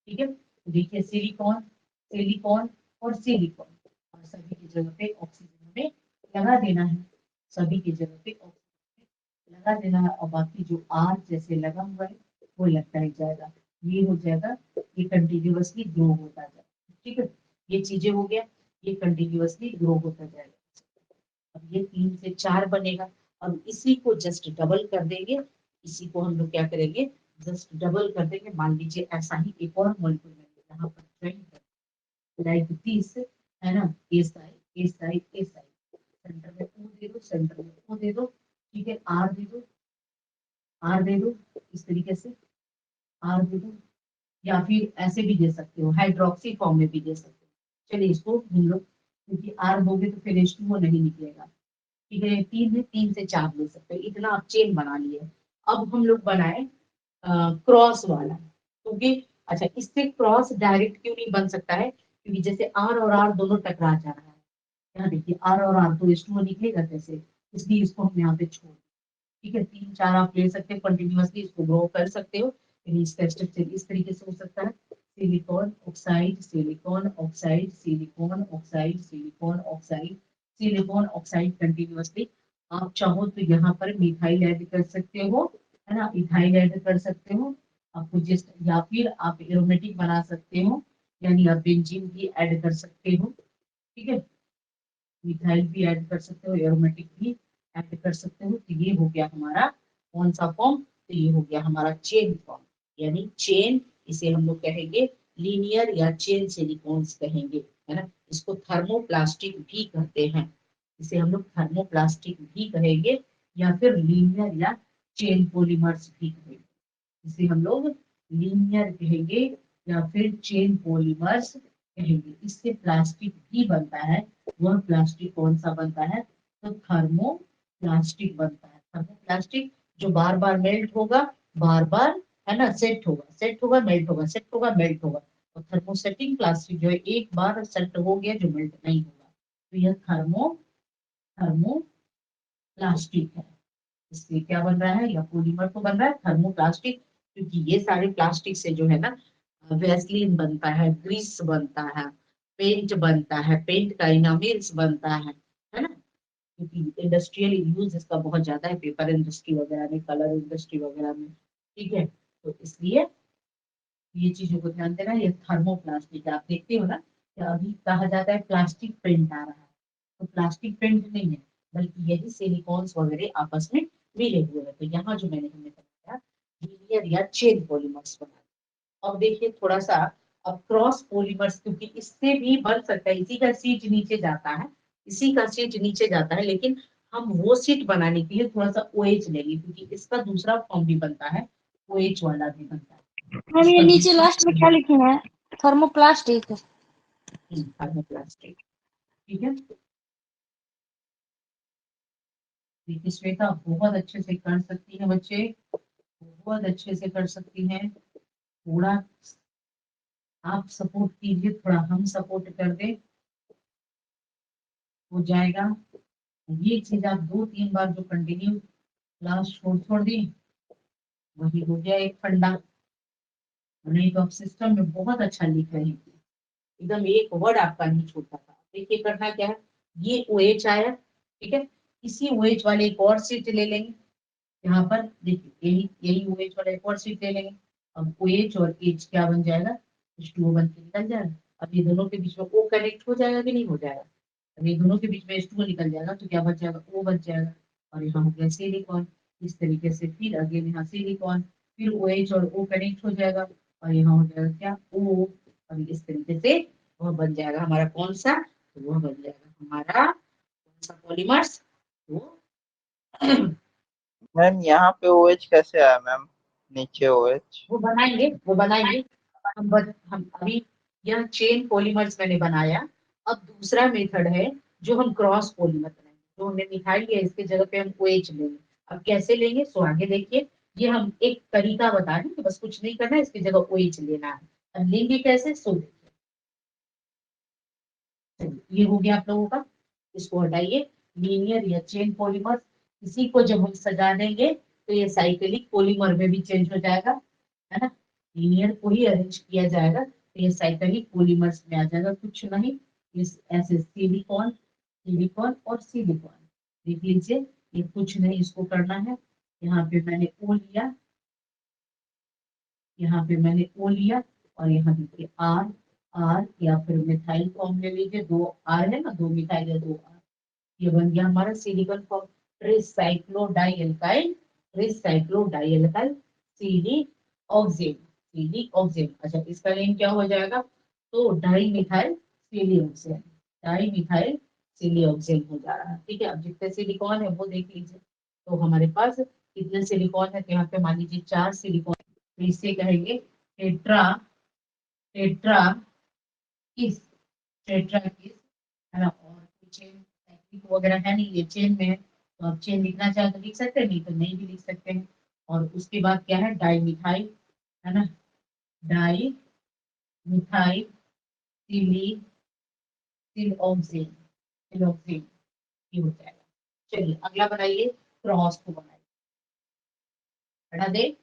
ठीक है, तो देखिए सिलिकॉन सिलिकॉन और सिलिकॉन, और सभी की जगह पे ऑक्सीजन में लगा देना है, सभी की जगह पे ऑक्सीजन लगा देना है, और बाकी जो आर जैसे लगा हुआ है वो लगता ही जाएगा, ये हो जाएगा, ये कंटिन्यूअसली ग्रो होता जाएगा। ठीक है, ये चीजें हो गया, ये कंटिन्यूअसली ग्रो होता जाएगा। अब ये 3 से 4 बनेगा। अब इसी को जस्ट डबल कर देंगे, इसी को हम लोग क्या करेंगे, जस्ट डबल कर देंगे। मान लीजिए ऐसा ही एक और मॉलिक्यूल मैंने यहाँ पर ज्वाइन कर, लाइक दिस, है ना, एसआई एसआई एसआई, सेंटर में ओ दे दो, सेंटर में ओ दे दो। ठीक है, आर दे दो, आर दे दो, इस तरीके से आर दे दो, या फिर ऐसे भी दे सकते हो, हाइड्रोक्सी फॉर्म में भी दे सकते हो। चलिए इसको हम लोग, क्योंकि आर दोगे तो फिर H2O नहीं निकलेगा। ठीक है, 3 है, 3 से 4 ले सकते हो, इतना आप चेन बना लिए। अब हम लोग बनाए क्रॉस वाला, क्योंकि अच्छा इससे क्रॉस डायरेक्ट क्यों नहीं बन सकता है, क्योंकि जैसे आर और आर दोनों टकरा जा रहा है, यहाँ देखिए आर और आर तो H2O निकलेगा कैसे, इसलिए इसको हम यहाँ पे छोड़। ठीक है, 3 4 आप ले सकते हो, कंटिन्यूअसली इसको ग्रो कर सकते हो। इसका स्ट्रक्चर इस तरीके से हो सकता है, silicon oxide silicon oxide silicon oxide silicon oxide silicon oxide continuously. आप चाहो तो यहाँ पर मिथाइल ऐड कर सकते हो, है ना, इथाइल ऐड कर सकते हो आपको जिस, या फिर आप एरोमेटिक बना सकते हो, यानी आप बेंजीन भी ऐड कर सकते हो। ठीक है, मिथाइल भी ऐड कर सकते हो, एरोमेटिक भी ऐड कर सकते हो। तो ये हो गया हमारा कौन सा फॉर्म, तो ये हो गया हमारा चेन फॉर्म, यानी चेन, इसे हम लोग कहेंगे लीनियर या चेन सिलिकॉन्स कहेंगे, है ना। इसको थर्मोप्लास्टिक भी कहते हैं, इसे हम लोग थर्मोप्लास्टिक भी कहेंगे, या फिर लीनियर या चेन पॉलीमर्स भी कहेंगे। इसे हम लोग लीनियर कहेंगे या फिर चेन पॉलीमर्स कहेंगे। इससे प्लास्टिक भी बनता है, वह प्लास्टिक कौन सा बनता है, तो थर्मोप्लास्टिक बनता है। थर्मोप्लास्टिक जो बार बार मेल्ट होगा, बार बार, है ना, सेट होगा, सेट होगा मेल्ट होगा, सेट होगा मेल्ट होगा। और थर्मोसेटिंग प्लास्टिक जो है एक बार सेट हो गया जो मेल्ट नहीं होगा, तो यह थर्मोप्लास्टिक है। इससे क्या बन रहा है, या पॉलीमर तो बन रहा है थर्मोप्लास्टिक, क्योंकि ये सारे प्लास्टिक से जो है ना वैसलीन बनता है, ग्रीस बनता है, पेंट बनता है, पेंट का इनामिल्स बनता है ना, क्योंकि इंडस्ट्रियल यूज इसका बहुत ज्यादा है, पेपर इंडस्ट्री वगैरह में, कलर इंडस्ट्री वगैरह में। ठीक है, तो इसलिए ये चीजों को ध्यान देना, ये थर्मोप्लास्टिक है। आप देखते हो ना कि अभी कहा जाता है प्लास्टिक पेंट आ रहा है, तो प्लास्टिक पेंट नहीं है, बल्कि यही सिलिकॉन्स वगैरह आपस में मिले हुए हैं। तो यहाँ जो हमने बताया लीनियर या चेन पॉलीमर्स बना। अब देखिए थोड़ा सा, अब क्रॉस पॉलीमर्स, क्योंकि इससे भी बन सकता है, इसी का सीट नीचे जाता है, इसी का सीट नीचे जाता है, लेकिन हम वो सीट बनाने के लिए थोड़ा सा OH लेंगे, क्योंकि इसका दूसरा फॉर्म भी बनता है, OH वाला भी बनता है। मैम ये इसका नीचे दूसरा लास्ट में क्या लिखे हैं, थर्मोप्लास्टिक। थर्मोप्लास्टिक। ठीक है, देखिए श्वेता बहुत अच्छे से कर सकती हैं बच्चे, बहुत अच्छे से कर सकती हैं। थोड़ा आप सपोर्ट कीजिए, थोड़ा हम सपोर्ट कर दे, हो जाएगा। ये चीज आप 2 3 बार जो कंटिन्यू क्लास छोड़ छोड़ दी, वही हो गया एक फंडा। नहीं तो आप सिस्टम में बहुत अच्छा लिख रही थी, एकदम एक वर्ड आपका नहीं छूटता था। देखिए करना क्या है, ये OH आया, ठीक है, इसी OH वाले एक और सीट ले लेंगे, यहाँ पर देखिए यही यही OH वाला एक और सीट ले लेंगे। अब OH और H क्या बन जाएगा, H2O बन के निकल जाएगा। अब ये दोनों के बीच में O कनेक्ट हो जाएगा कि नहीं हो जाएगा, अब ये दोनों के बीच में H2O निकल जाएगा, तो क्या बच जाएगा, O बच जाएगा। और यहाँ हो गया सिलिकॉन, इस तरीके से फिर अगेन यहाँ सिलिकॉन, फिर OH और O कनेक्ट हो जाएगा, और यहाँ हो जाएगा क्या, O, और इस तरीके से वह बन जाएगा हमारा कौन सा, तो वह बन जाएगा हमारा कौन सा पॉलीमर्स, वो मैम यहाँ पे OH कैसे आया मैम, नीचे OH? वो बनाएंगे, वो बनाएंगे। हम अभी यह चेन पॉलीमर्स मैंने बनाया। अब दूसरा मेथड है जो हम क्रॉस पॉलीमर बनाएंगे। जो हमने मिथाइल लिया इसके जगह पे हम OH लेंगे। अब कैसे लेंगे सो आगे देखिए। ये हम एक तरीका बता रहे हैं कि बस कुछ नहीं करना है, इसकी जगह OH लेना है। अब लेंगे कैसे सो देखिए। चलिए, ये हो गया आप लोगों का। इसको हटाइए। लीनियर या चेन पॉलीमर, इसी को जब हम सजा देंगे तो ये साइक्लिक पॉलीमर में भी चेंज हो जाएगा, है ना। लीनियर को ही अरेंज किया जाएगा तो ये साइक्लिक पॉलीमर्स में आ जाएगा। कुछ नहीं, इस ऐसे सिलिकॉन, सिलिकॉन और सिलिकॉन देख लीजिए। ये कुछ नहीं, इसको करना है। यहाँ पे मैंने ओ लिया, यहाँ पे मैंने ओ लिया, और यहाँ देखिए आर, आर या फिर मिथाइल फॉर्म ले लीजिए। दो आर है ना, दो मिथाइल है, दो आर। ये बन गया हमारा सिलिकॉन फॉर्म। ट्रिसाइक्लोडाइएल्काइल, ट्रिसाइक्लोडाइएल्काइल सिलिऑक्सेन, सिलिऑक्सेन। अच्छा, इसका नेम क्या हो जाएगा, तो डाई मिथाइल सिलिऑक्सेन, डाई मिथाइल सिलिऑक्सेन हो जा रहा है। ठीक है, अब जितने सिलिकॉन है वो देख लीजिए। तो हमारे पास कितने सिलिकॉन है, तो यहाँ पे मान लीजिए 4 सिलिकॉन। तो इसे कहेंगे टेट्रा, टेट्रा किस, टेट्रा किस, है ना। और चेन टेक्निक वगैरह है नहीं, ये चेन में है। तो आप चेन लिखना चाहे तो लिख सकते हैं, नहीं तो नहीं भी लिख सकते हैं। और उसके बाद क्या है, डाई मिथाइल, है ना, डाई मिथाइल सिली, सिलऑक्सेन, सिलऑक्सेन ये हो जाएगा। चलिए अगला बनाइए, क्रॉस को बनाइए। हटा दे,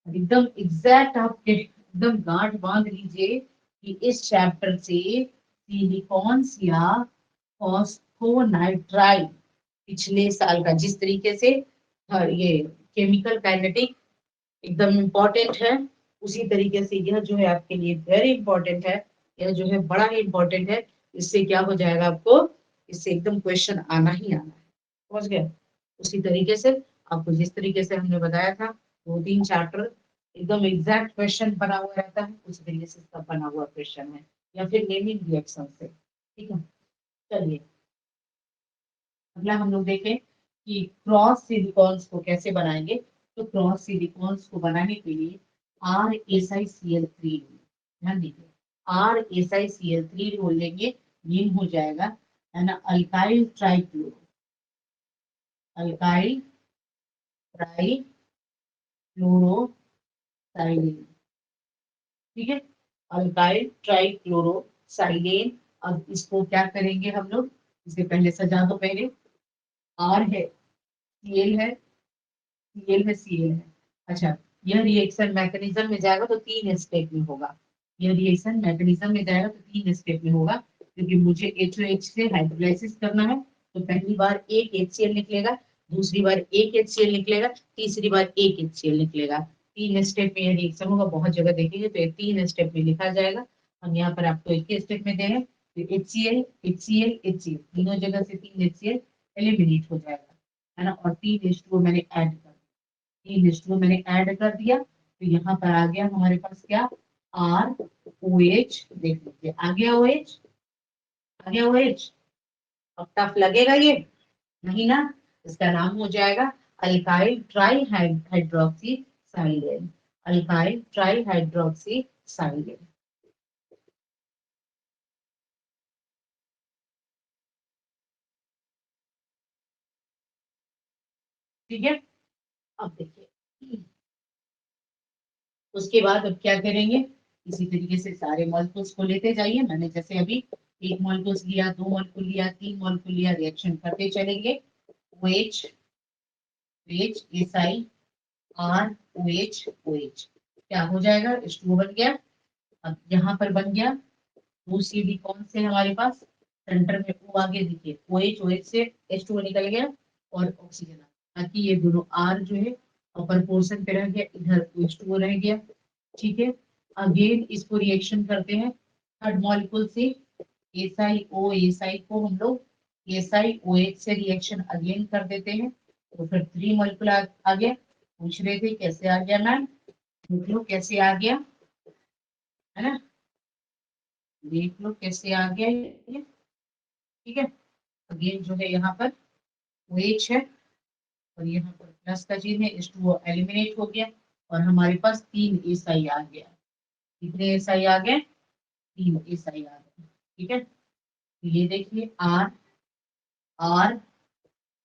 एकदम एग्जैक्ट आप एकदम गांठ बांध लीजिए कि इस चैप्टर से सिलिकॉन्स या फॉस्फोनाइट्राइल पिछले साल का जिस तरीके से ये केमिकल काइनेटिक एकदम इम्पोर्टेंट है, उसी तरीके से यह जो है आपके लिए वेरी इंपॉर्टेंट है। यह जो है बड़ा ही इम्पोर्टेंट है। इससे क्या हो जाएगा आपको, इससे एकदम क्वेश्चन आना ही आना है, समझ गए। उसी तरीके से आपको जिस तरीके से हमने बताया था, 2-3 चैप्टर एकदम एग्जैक्ट क्वेश्चन बना हुआ रहता है, उसी तरीके से इसका बना हुआ क्वेश्चन है, या फिर नेमिंग रिएक्शन से। ठीक है, चलिए अगला हम लोग देखें कि क्रॉस सिलिकॉन्स को कैसे बनाएंगे। तो क्रॉस सिलिकॉन्स को बनाने के लिए RSiCl3 ध्यान दीजिए, RSiCl3 लेंगे। ये हो जाएगा, है ना, अल्काइल ट्राइक्लोरो, अल्काइल ट्राइक्लोरोसाइलेन। ठीक है, अल्काइल ट्राइक्लोरोसाइलेन। अब इसको क्या करेंगे हम लोग, इसे पहले सजा दो। पहले आर है, सीएल है, सीएल है, सीएल है। अच्छा, यह रिएक्शन मैकेनिज्म में जाएगा तो 3 स्टेप में होगा। यह रिएक्शन मैकेनिज्म में जाएगा तो 3 स्टेप में होगा, क्योंकि मुझे HOH से हाइड्रोलाइसिस करना है। तो पहली बार एक HCl निकलेगा, दूसरी बार एक HCl निकलेगा, तीसरी बार एक HCl निकलेगा। 3 स्टेप में यह रिएक्शन होगा। बहुत जगह देखेंगे तो ये 3 स्टेप में लिखा जाएगा। हम यहाँ पर आपको एक ही स्टेप में दे रहे हैं। तो HCl, HCl, HCl तीनों जगह से 3 HCl एलिमिनेट हो जाएगा, है ना। और 3 H2O मैंने ऐड कर, 3 H2O मैंने ऐड कर दिया। तो यहाँ पर आ गया हमारे पास क्या, ROH। देख लीजिए आ गया OH, आ गया OH। अब टफ लगेगा ये, नहीं ना। इसका नाम हो जाएगा alkyl tri hydroxy silane, alkyl tri hydroxy silane. ठीक है, अब देखिए उसके बाद अब क्या करेंगे, इसी तरीके से सारे मॉलिक्यूल्स को लेते जाइए। मैंने जैसे अभी एक मॉलिक्यूल्स लिया, 2 मॉलिक्यूल लिया, 3 मॉलिक्यूल लिया, रिएक्शन करते चलेंगे। OH, OH, SI, R, OH, OH क्या हो जाएगा, H2O बन गया। अब यहाँ पर बन गया 2 CD कौन से हमारे पास, सेंटर में O आगे देखिए, OH, OH से H2O निकल गया और ऑक्सीजन ताकि ये दोनों R जो है अपर पोर्शन पे रह गया, इधर H2O रह गया। ठीक है, अगेन इसको रिएक्शन करते हैं थर्ड मॉलिक्यूल से, SiO, SI को हम लोग SiOH से रिएक्शन अगेन कर देते हैं। तो फिर 3 मॉलिक्यूल आ गया। पूछ रहे थे कैसे आ गया मैम, देख लो कैसे आ गया, है ना, देख लो कैसे आ गया ये, ठीक है। अगेन जो है यहाँ पर OH है और यहाँ पर प्लस का चिन्ह है, H2O एलिमिनेट हो गया और हमारे पास 3 SI आ गया। कितने SI आ गए? 3 SI आ गए, ठीक है। तो ये देखिए R R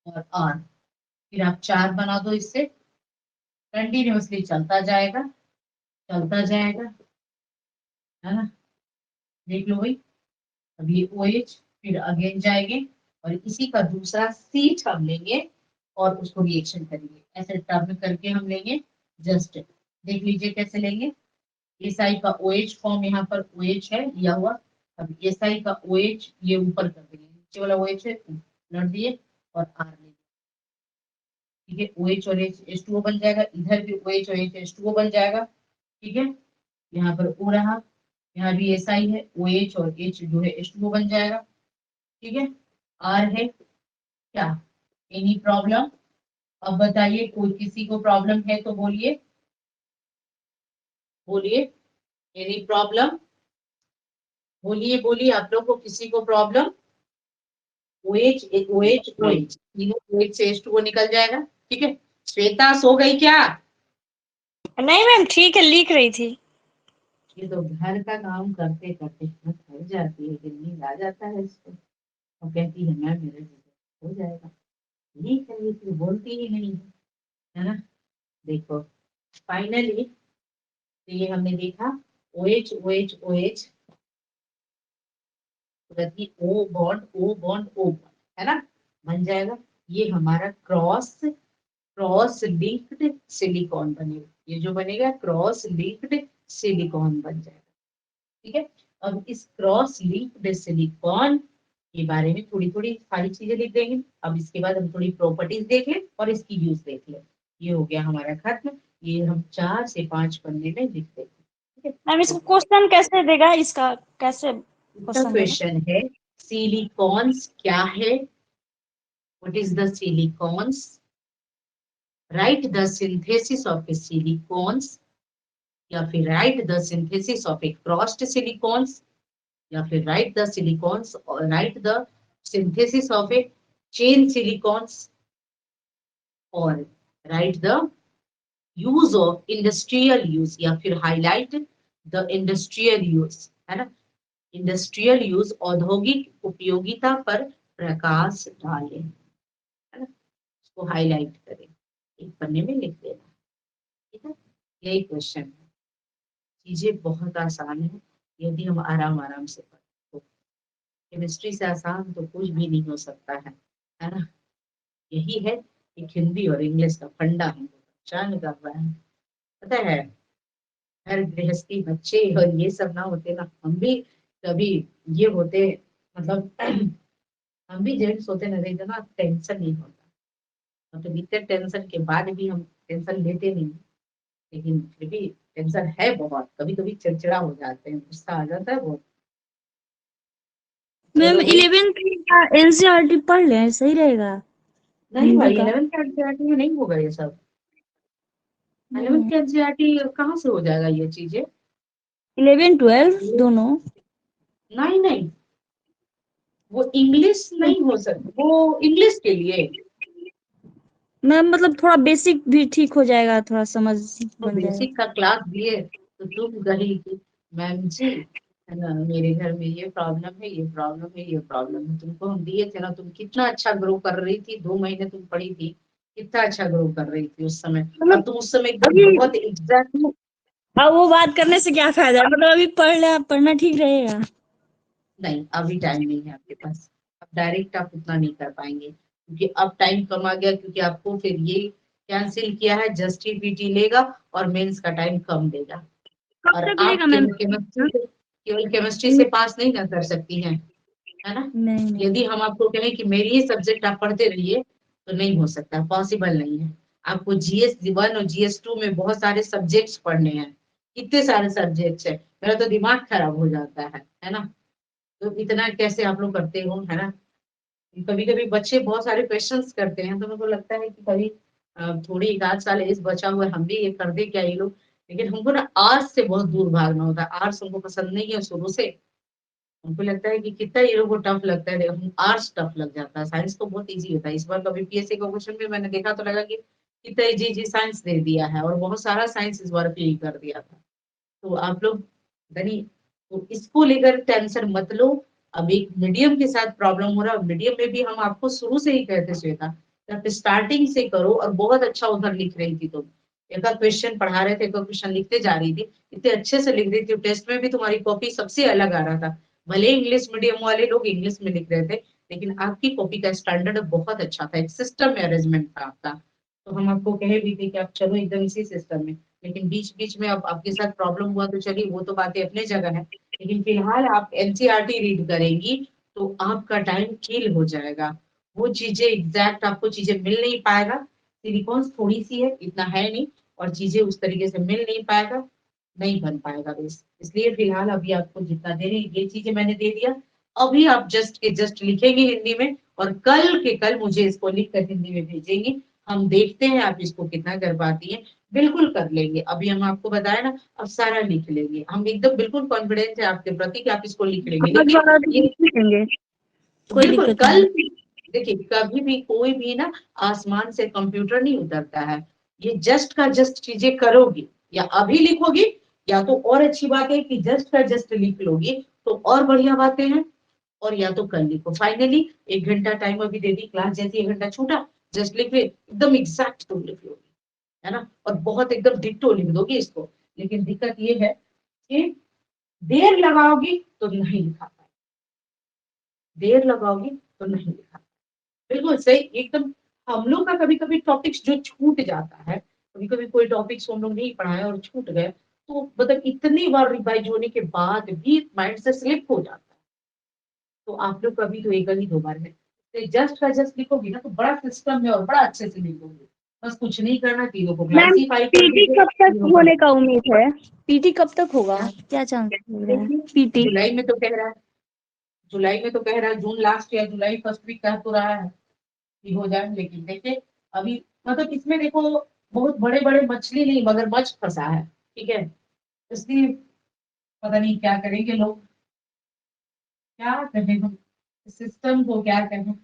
और R, फिर आप 4 बना दो, इससे कंटिन्यूअसली चलता जाएगा, चलता जाएगा, है ना। देख लो भाई, अब ये OH फिर अगेन जाएंगे और इसी का दूसरा सीट हम लेंगे और उसको रिएक्शन करेंगे, ऐसे टर्न करके हम लेंगे। जस्ट देख लीजिए कैसे लेंगे। SI का OH फॉर्म यहाँ पर OH है लिया हुआ, अब SI का OH ये ऊपर कर देंगे, नीचे वाला OH है लड़ दिए और R ले, ठीक है। OH और H2O बन जाएगा, इधर भी OH और H2O बन जाएगा, ठीक है। यहाँ पर O रहा, यहाँ भी SI है, OH और H जो है H2O बन जाएगा, ठीक है। R है क्या, एनी प्रॉब्लम? अब बताइए, कोई किसी को प्रॉब्लम है तो बोलिए, बोलिए एनी प्रॉब्लम, बोलिए बोलिए, आप लोग को किसी को प्रॉब्लम? OH OH OH तीनों OH से H2O निकल जाएगा, ठीक है। श्वेता सो गई क्या? नहीं मैम ठीक है, लिख रही थी। ये तो घर का काम करते करते हिम्मत थक जाती है, दिन नींद आ जाता है इसको और कहती है मैम मेरे से हो जाएगा, ठीक है, ये फिर बोलती ही नहीं है ना। देखो फाइनली तो ये हमने देखा OH OH OH O bond O bond O bond, है ना, बन जाएगा। ये हमारा क्रॉस क्रॉस लिंक्ड सिलिकॉन बनेगा, ये जो बनेगा क्रॉस लिंक्ड सिलिकॉन बन जाएगा, ठीक है। अब इस क्रॉस लिंक्ड सिलिकॉन के बारे में थोड़ी थोड़ी सारी चीजें लिख देंगे। अब इसके बाद हम थोड़ी प्रॉपर्टीज देख लें और इसकी यूज देख लें। ये हो गया हमारा खत्म, ये हम 4 से 5 पन्ने में लिख देंगे, ठीक है। मैम इसको क्वेश्चन कैसे देगा, इसका कैसे इसका क्वेश्चन देगा? क्वेश्चन है सिलिकॉन्स क्या है, what is the silicones, right the synthesis of a silicones, या फिर right the synthesis of a crossed silicones, या फिर राइट द सिलिकॉन्स और right the synthesis of a chain silicones, और right the use of industrial use, या फिर highlight the industrial use, है ना। इंडस्ट्रियल यूज औद्योगिक उपयोगिता पर प्रकाश डालें, है ना, उसको हाईलाइट करें, एक पन्ने में लिख देना, ठीक है। यही क्वेश्चन है, चीजें बहुत आसान है यदि हम आराम आराम से पढ़ें तो। केमिस्ट्री से आसान तो कुछ भी नहीं हो सकता है ना। यही है कि हिंदी और इंग्लिश का फंडा हम परेशान कर रहा है, पता है। हर गृहस्थी बच्चे और ये सब ना होते ना, हम भी कभी ये होते, मतलब हम भी जेंट्स होते ना, रहते ना टेंशन नहीं होता, मतलब इतने टेंशन के बाद भी हम टेंशन लेते नहीं, लेकिन फिर भी टेंशन है बहुत, कभी कभी चिड़चिड़ा हो जाते हैं, गुस्सा आ जाता है बहुत। मैम चलो भाई, 11th का एनसीईआरटी पढ़ लें, सही रहेगा नहीं हिंदी भाई का। 11th का एनसीईआरटी में नहीं होगा ये सब, 11th नहीं, का एनसीईआरटी कहाँ से हो जाएगा ये चीजें? 11 12 दोनों। नहीं नहीं, वो इंग्लिश नहीं हो सकता, वो इंग्लिश के लिए। मैम मतलब थोड़ा बेसिक भी ठीक हो जाएगा, थोड़ा समझ तो बन जाएगा। बेसिक का क्लास दिए तो तुम कही कि मैम जी, है ना, मेरे घर में ये प्रॉब्लम है, ये प्रॉब्लम है, ये प्रॉब्लम है, तुमको हम दिए थे ना, तुम कितना अच्छा ग्रो कर रही थी, 2 महीने तुम पढ़ी थी, कितना अच्छा ग्रो कर रही थी उस समय, और मतलब तुम उस समय एकदम अभी बहुत एग्जैक्ट। अब वो बात करने से क्या फायदा है, मतलब अभी पढ़ ले, पढ़ना ठीक रहेगा। नहीं अभी टाइम नहीं है आपके पास, अब डायरेक्ट आप उतना नहीं कर पाएंगे क्योंकि अब टाइम कम आ गया, क्योंकि आपको फिर ये कैंसिल किया है, जस्ट ही पीटी लेगा और मेंस का टाइम कम देगा, कब और तक आप लेगा मैम? केवल केमिस्ट्री से पास नहीं ना कर सकती हैं, है ना। नहीं नहीं। यदि हम आपको कहें कि मेरी ही सब्जेक्ट आप पढ़ते रहिए तो नहीं हो सकता, पॉसिबल नहीं है। आपको GS1 और GS2 में बहुत सारे सब्जेक्ट्स पढ़ने हैं, कितने सारे सब्जेक्ट्स है, मेरा तो दिमाग खराब हो जाता है ना। तो इतना कैसे आप लोग करते हो, है ना। कभी कभी बच्चे बहुत सारे क्वेश्चंस करते हैं तो मेरे को लगता है कि कभी थोड़ी 1 आध साल एज बचा हुआ है, हम भी ये कर दे क्या ये लोग, लेकिन हमको ना आर्ट्स से बहुत दूर भागना होता है। आर्ट्स हमको पसंद नहीं है शुरू से। हमको लगता है कि कितना ये लोगों को टफ लगता है, हम आर्ट्स टफ लग जाता है। साइंस तो बहुत इजी होता है। इस बार का बीपीएससी का क्वेश्चन भी मैंने देखा तो लगा कि कितना इजी इजी साइंस दे दिया है, और बहुत सारा साइंस इस बार फेल कर दिया था। तो आप लोग नहीं, तो इसको लेकर टेंशन मत लो। अब एक मीडियम के साथ प्रॉब्लम हो रहा है। मीडियम में भी हम आपको शुरू से ही कहते श्वेता, आप स्टार्टिंग से करो। और बहुत अच्छा उधर लिख रही थी तुम, एक क्वेश्चन पढ़ा रहे थे, एक क्वेश्चन लिखते जा रही थी, इतने अच्छे से लिख रही थी। टेस्ट में भी तुम्हारी कॉपी सबसे अलग आ रहा था। भले इंग्लिश मीडियम वाले लोग इंग्लिश में लिख रहे थे, लेकिन आपकी कॉपी का स्टैंडर्ड बहुत अच्छा था, एक सिस्टम में अरेंजमेंट था आपका। तो हम आपको कहे भी थे कि आप चलो एकदम इसी सिस्टम में। लेकिन बीच बीच में अब आपके साथ प्रॉब्लम हुआ तो चलिए, वो तो बातें अपने जगह है। लेकिन फिलहाल आप एनसीईआरटी रीड करेंगी तो आपका टाइम किल हो जाएगा। वो चीजें एग्जैक्ट आपको चीजें मिल नहीं पाएगा। सिलिकॉन थोड़ी सी है, इतना है नहीं, और चीजें उस तरीके से मिल नहीं पाएगा, नहीं बन पाएगा बेस। इसलिए फिलहाल अभी आपको जितना दे रहे हैं ये चीजें मैंने दे दिया। अभी आप जस्ट के जस्ट लिखेंगे हिंदी में, और कल के कल मुझे इसको लिख कर हिंदी में भेजेंगे। हम देखते हैं आप इसको कितना कर पाती हैं। बिल्कुल कर लेंगे, अभी हम आपको बताया ना, अब सारा लिख लेंगे। हम एकदम बिल्कुल कॉन्फिडेंस है आपके प्रति कि आप इसको लिख लेंगे। आज लेकिन वाला तो ये लिख लेंगे, कोई बिल्कुल दिक्कत नहीं कल है। भी, देखिए कभी भी कोई भी ना आसमान से कंप्यूटर नहीं उतरता है। ये जस्ट का जस्ट चीजें करोगी, या अभी लिखोगी, या तो और अच्छी बात है कि जस्ट का जस्ट लिख लोगी तो और बढ़िया बातें हैं। और या तो कल लिखो फाइनली। 1 घंटा टाइम अभी दे दी, क्लास जैसे 1 घंटा छूटा, जस्ट लिख ले, एकदम एग्जैक्ट तुम लिख लोगी, है ना, और बहुत एकदम डिट्टो लिख दोगी इसको। लेकिन दिक्कत ये है कि देर लगाओगी तो नहीं लिखा पाए, देर लगाओगी तो नहीं लिखा। बिल्कुल सही एकदम। हम लोग का कभी कभी टॉपिक्स जो छूट जाता है, कभी कभी कोई टॉपिक्स हम लोग नहीं पढ़ाए और छूट गए, तो मतलब इतनी बार रिवाइज होने के बाद भी माइंड से स्लिप हो जाता है। तो आप लोग कभी तो एक ही 2 बार है, तो जस्ट का जस्ट लिखोगी ना तो बड़ा सिस्टम है और बड़ा अच्छे से लिखोगे। बस कुछ नहीं करना, तीनों को मैम क्लासीफाई कर पीटी दीजिए, कब तक तीनों का। होने का उम्मीद है? पीटी कब तक होगा, क्या क्या चांस लग रहा है? देखिए, पीटी जुलाई में तो कह रहा है, जुलाई में तो कह रहा है, जून लास्ट या जुलाई फर्स्ट वीक कह तो रहा है कि हो जाए। लेकिन देखिए अभी, मतलब इसमें देखो बहुत बड़े बड़े मछली नहीं मगरमच्छ फंसा है, ठीक है। इसलिए पता नहीं क्या करेंगे लोग, क्या कहें हम, सिस्टम को क्या कहें।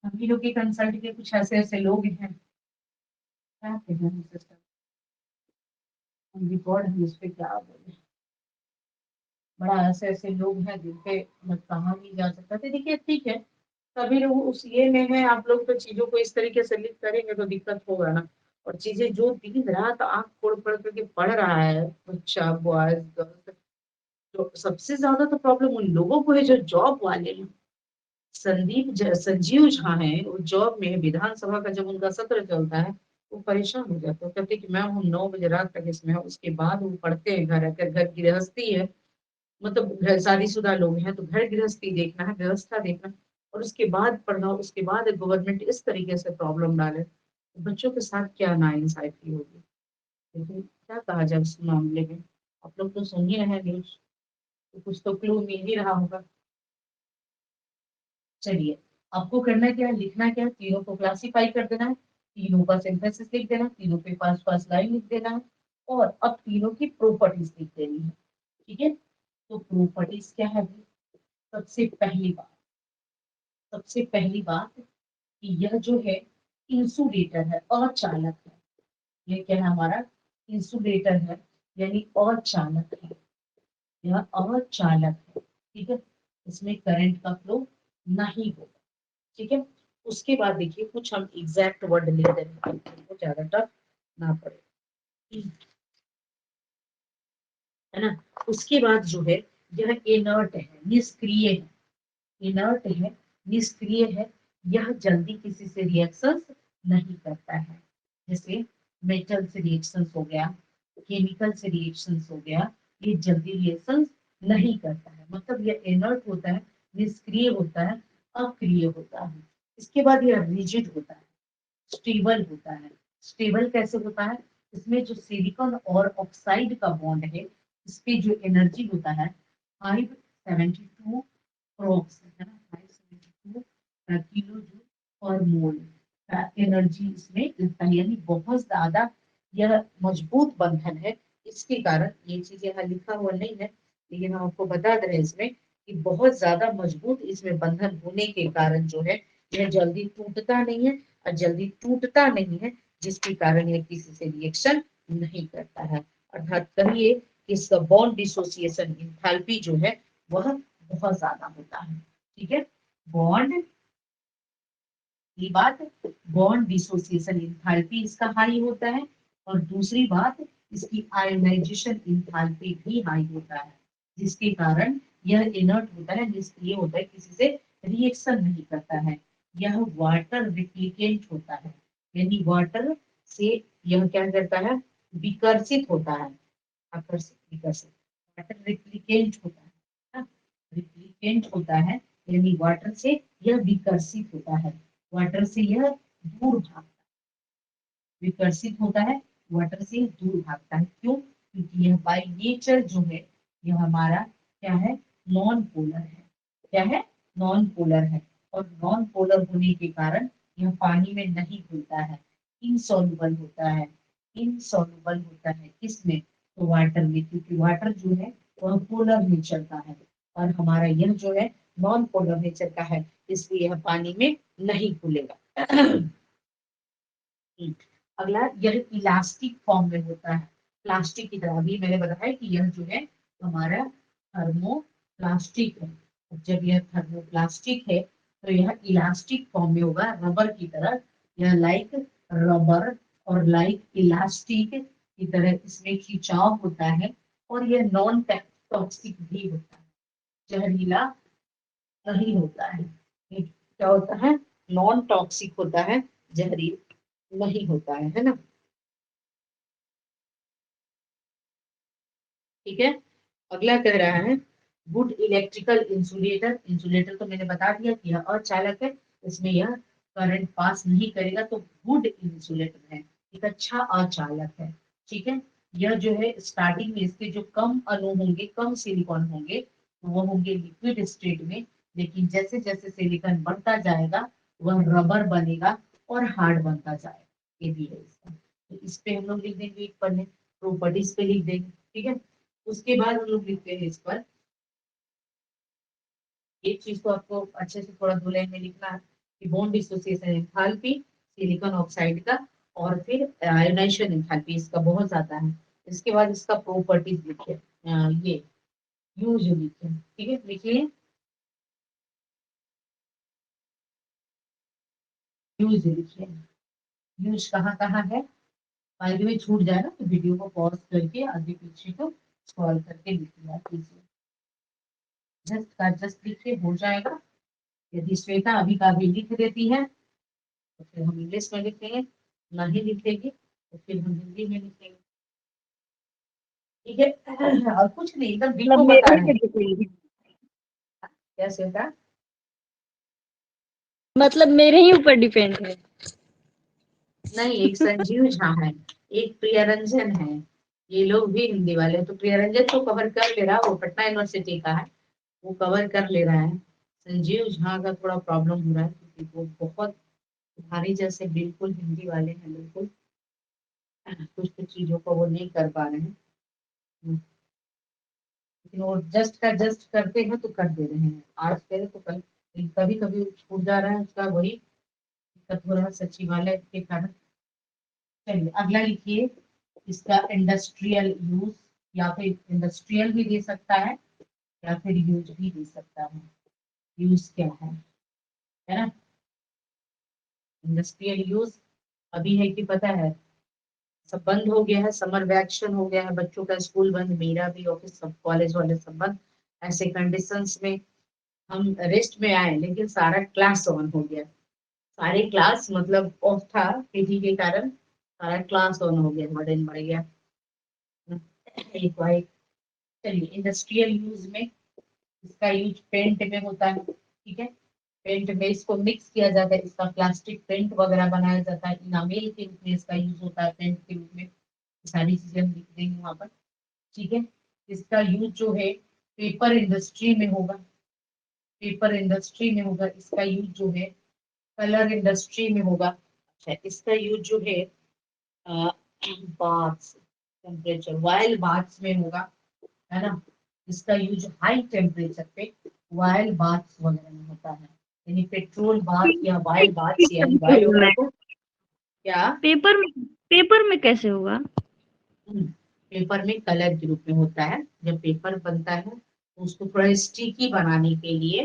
हम ही लोग के कंसल्ट के कुछ ऐसे ऐसे लोग हैं, क्या कहें हम सिस्टम, हम रिकॉर्ड हम इस पे क्या बोले। बड़ा ऐसे ऐसे लोग हैं जिनपे मैं कहा नहीं जा सकता। तो देखिए ठीक है, सभी लोग उस ये में है, आप लोग तो चीजों को इस तरीके से लिख करेंगे तो दिक्कत होगा ना। और चीजें जो दिन रात आंख फोड़ फोड़ करके पढ़ रहा है बच्चा, बॉयज गर्ल्स, तो सबसे ज्यादा तो प्रॉब्लम उन लोगों को है जो जॉब वाले हैं। संजीव झा है, वो जॉब में है, विधानसभा का जब उनका सत्र चलता है वो परेशान हो जाते हैं, कहते हैं कि मैं हूँ 9 बजे रात तक इसमें, उसके बाद वो पढ़ते हैं घर आकर। घर गृहस्थी है, मतलब घर शादीशुदा लोग हैं तो घर गृहस्थी देखना है, व्यवस्था देखना, और उसके बाद पढ़ना, उसके बाद गवर्नमेंट इस तरीके से प्रॉब्लम डाले तो बच्चों के साथ क्या नाइंसाफी होगी। लेकिन क्या कहा जाए इस मामले में, आप लोग तो सुन ही रहे हैं न्यूज, तो कुछ तो क्लू मिल ही रहा होगा। चलिए, आपको करना क्या है, लिखना क्या है, तीनों को क्लासीफाई कर देना है, तीनों का सिंथेसिस लिख देना है, तीनों पे 5 5 लाइन लिख देना है, और अब तीनों की प्रॉपर्टीज लिख देनी है, ठीक है। तो प्रॉपर्टीज क्या है भाई? सबसे पहली बात, सबसे पहली बात कि यह जो है इंसुलेटर है, अचालक है। ये क्या है हमारा? इंसुलेटर है, यानी अचालक है, यह अचालक है, ठीक है। इसमें करंट का फ्लो नहीं होगा, ठीक है। उसके बाद देखिए कुछ हम एग्जैक्ट वर्ड लिख देंगे तो ज्यादा टफ ना पड़े, है ना। उसके बाद जो है, यह इनर्ट है, निष्क्रिय है, इनर्ट है, निष्क्रिय है, यह जल्दी किसी से रिएक्शंस नहीं करता है। जैसे मेटल से रिएक्शंस हो गया, केमिकल से रिएक्शंस हो गया, ये जल्दी रिएक्शंस नहीं करता है, मतलब यह इनर्ट होता है, निष्क्रिय होता है, अक्रिय होता है। इसके बाद यह रिजिड होता है, स्टेबल होता है। स्टेबल कैसे होता है? इसमें जो सिलिकॉन और ऑक्साइड का बॉन्ड है, इस पे जो एनर्जी होता है 572 प्रोक्स, है ना, 572 किलो जूल और मोल का एनर्जी इसमें लगता है, यानी बहुत ज्यादा यह मजबूत बंधन है, इसके कारण ये चीज यहाँ लिखा हुआ नहीं है, लेकिन हम आपको बता दे रहे हैं इसमें कि बहुत ज्यादा मजबूत इसमें बंधन होने के कारण जो है यह जल्दी टूटता नहीं है और जल्दी टूटता नहीं है, जिसके कारण यह किसी से रिएक्शन नहीं करता है। अर्थात कहिए कि इसका बॉन्ड डिसोसिएशन इंथैल्पी जो है वह बहुत ज्यादा होता है। ठीक है, बॉन्ड की बात, बॉन्ड डिसोसिएशन इंथैल्पी इसका हाई होता है, और दूसरी बात इसकी आयोनाइजेशन इंथैल्पी भी हाई होता है, जिसके कारण यह इनर्ट होता है, जिसलिए होता है किसी से रिएक्शन नहीं करता है। यह वाटर रिप्लिकेंट होता है, यानी वाटर से यह क्या करता है, विकर्षित होता है, आकर्षित विकर्षित, वाटर रिप्लिकेंट होता है, रिप्लिकेंट होता है, यानी वाटर से यह विकर्षित होता है, वाटर से यह दूर भागता है, विकर्षित होता है, वाटर से दूर भागता है। क्यों? क्योंकि यह बाय नेचर जो है यह हमारा क्या है, नॉन पोलर है। क्या है? नॉन पोलर है, और नॉन पोलर होने के कारण यह पानी में नहीं घुलता है, इनसॉल्युबल होता है, इनसॉल्युबल होता है किसमें, तो वाटर में, क्योंकि वाटर जो है वह पोलर नेचर का है, और हमारा यह जो है नॉन पोलर नेचर का है, इसलिए यह पानी में नहीं घुलेगा। अगला, यह इलास्टिक फॉर्म में होता है, प्लास्टिक की तरह। अभी मैंने बताया कि यह जो है हमारा थर्मोप्लास्टिक है। जब यह थर्मोप्लास्टिक है तो यह इलास्टिक फॉर्म में होगा, रबर की तरह, यह लाइक रबर और लाइक इलास्टिक की तरह इसमें खिंचाव होता है, और यह नॉन टॉक्सिक भी होता है, जहरीला नहीं होता है। ये क्या होता है, नॉन टॉक्सिक होता है, जहरीला नहीं होता है ना। ठीक है, अगला कह रहा है गुड इलेक्ट्रिकल इंसुलेटर। इंसुलेटर तो मैंने बता दिया कि यह अचालक है, इसमें यह करंट पास नहीं करेगा, तो गुड इंसुलेटर है, एक अच्छा अचालक है। ठीक है, यह जो है स्टार्टिंग में इसके जो कम अणु होंगे, कम सिलिकॉन होंगे, तो वो होंगे लिक्विड स्टेट में, लेकिन जैसे जैसे सिलिकॉन बढ़ता जाएगा वह रबर बनेगा और हार्ड बनता जाएगा। ये भी है इसका, तो इस पे हम लोग लिख देंगे, पढ़ने प्रॉपर्टीज पे लिख देंगे। ठीक है, उसके बाद हम लोग लिखते हैं इस पर, एक चीज को आपको अच्छे से थोड़ा दो लाइन में लिखना है कि bond dissociation enthalpy silicon oxide का, और फिर आयोनाइजेशन एंथैल्पी इसका बहुत ज्यादा है। इसके बाद इसका प्रॉपर्टीज लिखिए, ये यूज लिखिए। ठीक है, लिखिए यूज, लिखिए यूज कहाँ कहाँ है, बाय द वे छूट जाए ना तो वीडियो को पॉज करके आगे पीछे को स्क्रॉल करके लिखिए कीजिए, जस्ट का जस्ट लिखिए हो जाएगा। यदि श्वेता अभी का अभी लिख देती है तो फिर हम इंग्लिश में लिखेंगे, नहीं लिखेगी तो फिर हम हिंदी में लिखेंगे। ठीक है, और कुछ नहीं, एकदम मतलब डिट्टो बता मेरे रहे ही हैं। पे depend है। क्या श्वेता? मतलब मेरे ही ऊपर डिपेंड है। नहीं, एक संजीव झा है, एक प्रियरंजन है, ये लोग भी हिंदी वाले हैं। तो प्रियरंजन तो कवर कर ले रहा है, वो पटना यूनिवर्सिटी का है, वो कवर कर ले रहा है। संजीव झा का थोड़ा प्रॉब्लम हो रहा है, क्योंकि वो बहुत भारी जैसे बिल्कुल हिंदी वाले हैं, बिल्कुल कुछ कुछ चीजों को वो नहीं कर पा रहे हैं, लेकिन वो जस्ट का जस्ट करते हैं तो कर दे रहे हैं, आज करे तो कल, कभी कभी छूट जा रहा है, उसका वही दिक्कत हो रहा है सचिवालय के कारण। चलिए अगला लिखिए, इसका इंडस्ट्रियल यूज, या फिर इंडस्ट्रियल भी दे सकता है या फिर यूज भी दे सकता है। यूज क्या है ना, इंडस्ट्रियल यूज अभी है कि पता है, सब बंद हो गया है, समर वैकेशन हो गया है, बच्चों का स्कूल बंद, मेरा भी ऑफिस, सब कॉलेज वाले सब बंद। ऐसे कंडीशंस में हम रेस्ट में आए, लेकिन सारा क्लास ऑन हो गया, सारे क्लास मतलब ऑफ था पीटी के कारण, सारा क्लास ऑन हो गया, बर्डन बढ़ गया एक बार। चलिए इंडस्ट्रियल यूज में इसका यूज पेंट में होता है। ठीक है, पेंट में इसको मिक्स किया जाता है, इसका प्लास्टिक पेंट वगैरह बनाया जाता है, इनामेल के रूप में इसका यूज होता है, पेंट के रूप में, सारी चीजें हम लिख देंगे वहां पर। ठीक है, इसका यूज जो है पेपर इंडस्ट्री में होगा, पेपर इंडस्ट्री में होगा, इसका यूज जो है कलर इंडस्ट्री में होगा। अच्छा, इसका यूज जो है बाथ्स टेम्परेचर वाइल बाथ्स में होगा, है ना। इसका यूज हाई टेम्परेचर पे वाइल बाथ्स वगैरह में होता है, यानी पेट्रोल बाथ या वाइल बाथ्स, यानी वाइल वगैरह को क्या पेपर में कैसे होगा? पेपर में कलर के रूप में होता है। जब पेपर बनता है तो उसको थोड़ा स्टिकी बनाने के लिए,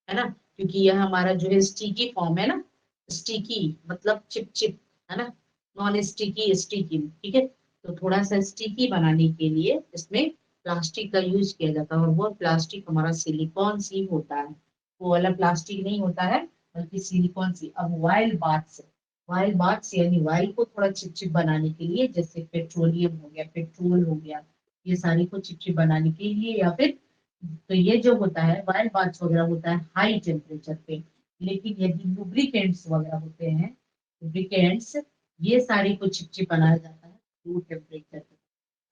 है ना, क्योंकि यह हमारा जो है स्टिकी फॉर्म है ना, स्टिकी मतलब चिप चिप, है ना, नॉन स्टिकी स्टिकी, ठीक है। तो थोड़ा सा स्टिकी बनाने के लिए इसमें प्लास्टिक का यूज किया जाता है, और वो प्लास्टिक हमारा सिलिकॉन सी होता है, वो वाला प्लास्टिक नहीं होता है, बल्कि सिलिकॉन सी। अब वाइल बाथ्स यानी वाइल को थोड़ा चिपचिप बनाने के लिए, जैसे पेट्रोलियम हो गया, पेट्रोल हो गया, ये सारी को चिपचिप बनाने के लिए, या फिर तो ये जो होता है वाइल बाथ्स वगैरह होता है हाई टेम्परेचर पे। लेकिन यदि लुब्रिकेंट्स वगैरह होते हैं, लुब्रिकेंट्स, ये सारी को चिपचिप बनाया जाता है लो टेम्परेचर पे।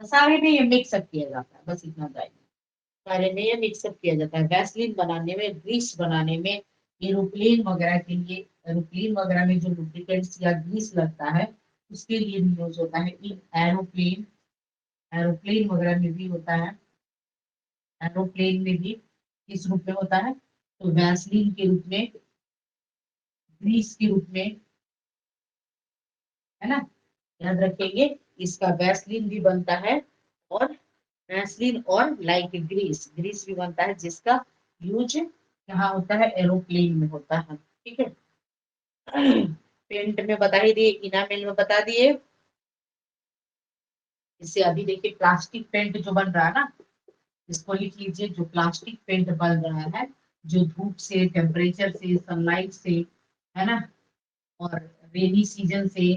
तो सारे में ये मिक्सअप किया जाता है, बस इतना जाएगा। सारे में ये मिक्सअप किया जाता है, वैसलीन बनाने में, ग्रीस बनाने में, एरोप्लेन वगैरह के लिए, एरोप्लेन वगैरह में जो लुब्रिकेंट्स या ग्रीस लगता है उसके लिए भी यूज होता है। इन एरोप्लेन, एरोप्लेन वगैरह में भी होता है, एरोप्लेन में भी किस रूप में होता है, तो वैसलीन के रूप में, ग्रीस के रूप में, है ना, याद रखेंगे। इसका वैसलीन भी बनता है, और वैसलीन और लाइक ग्रीस, ग्रीस भी बनता है, जिसका यूज यहाँ होता है एरोप्लेन में होता है, ठीक है। पेंट में बता ही दिए, इनामेल में बता दिए। इससे अभी देखिए प्लास्टिक पेंट जो बन रहा है ना, इसको लिख लीजिए, जो प्लास्टिक पेंट बन रहा है, जो धूप से, टेम्परेचर से, सनलाइट से, है ना, और रेनी सीजन से,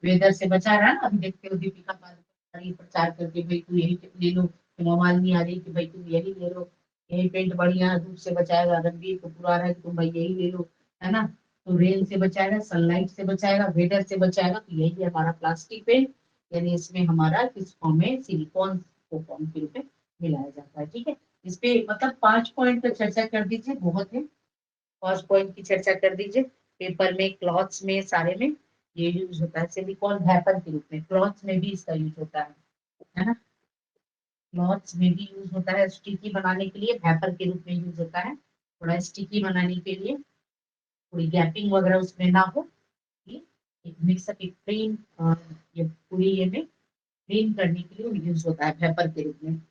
वेदर से बचा रहा है ना। अभी देखते हो दीपिका पादुकोण प्रचार करके, भाई तू यही ले लो, हेमा मालिनी आ रही कि भाई तुम यही ले लो, यही पेंट बढ़िया धूप से बचाएगा। रणबीर कपूर आ रहा है कि तुम भाई यही ले लो, है ना। तो रेन से बचाएगा, सनलाइट से बचाएगा, वेदर से बचाएगा। तो यही है हमारा प्लास्टिक पेंट, यानी इसमें हमारा किस फॉर्म में, सिलिकॉन को फॉर्म के रूप में मिलाया जाता है, ठीक है। इस पे मतलब 5 पॉइंट पर चर्चा कर दीजिए, बहुत है, 5 पॉइंट की चर्चा कर दीजिए। पेपर में, क्लॉथ्स में, सारे में ये यूज होता है। सिलिकॉन वेपर के रूप में, क्लॉथ्स में भी इसका यूज होता है ना। क्लॉथ्स में भी यूज होता है, स्टिकी बनाने के लिए वेपर के रूप में यूज होता है, थोड़ा स्टिकी बनाने के लिए, थोड़ी गैपिंग वगैरह उसमें ना हो, ये एक मिक्सअप, एक क्रीम, ये पूरी ये में क्लीन करने के लिए यूज होता है वेपर के रूप में।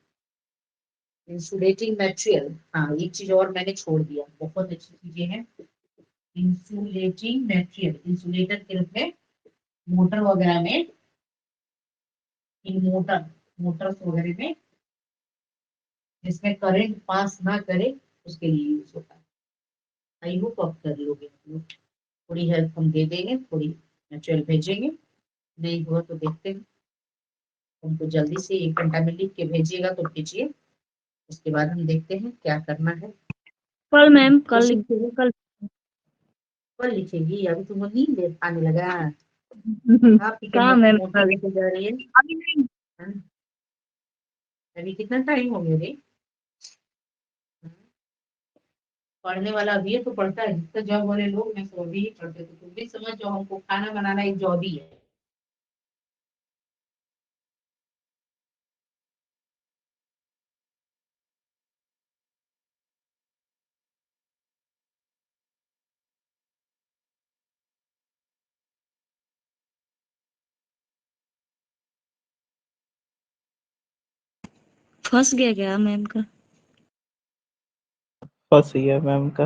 इंसुलेटिंग मटेरियल, हाँ एक चीज और मैंने छोड़ दिया, बहुत अच्छी चीजें हैं। इंसुलेटिंग मटेरियल, इंसुलेटर के रूप में मोटर वगैरह में, इन मोटर्स वगैरह में, जिसमें करंट पास ना करे, उसके लिए यूज होता है। आई होप आप कर लोगे आप लोग, थोड़ी हेल्प हम दे देंगे, थोड़ी मटेरियल भेजेंगे, नहीं हुआ तो देखते हैं। हमको जल्दी से 1 घंटा में लिख के भेजिएगा तो भेजिए, उसके बाद हम देखते हैं क्या करना है। कल मैम, कल कोशिश लिखेंगे करो, कल। कल लिखेगी, अभी तुमको नींद आने लगा, खा पी के कहाँ मोटी मैम, मोटी कल लेके जा रही है। अभी नहीं। हाँ? अभी कितना टाइम हो गया रे? हाँ? पढ़ने वाला अभी है तो पढ़ता है, जितना जॉब वाले लोग हैं सब अभी ही पढ़ते, तो तुम भी समझ जाओ, हमको खाना बनाना एक जॉब ही है। फंस गया क्या मैम का? फंस गया मैम का।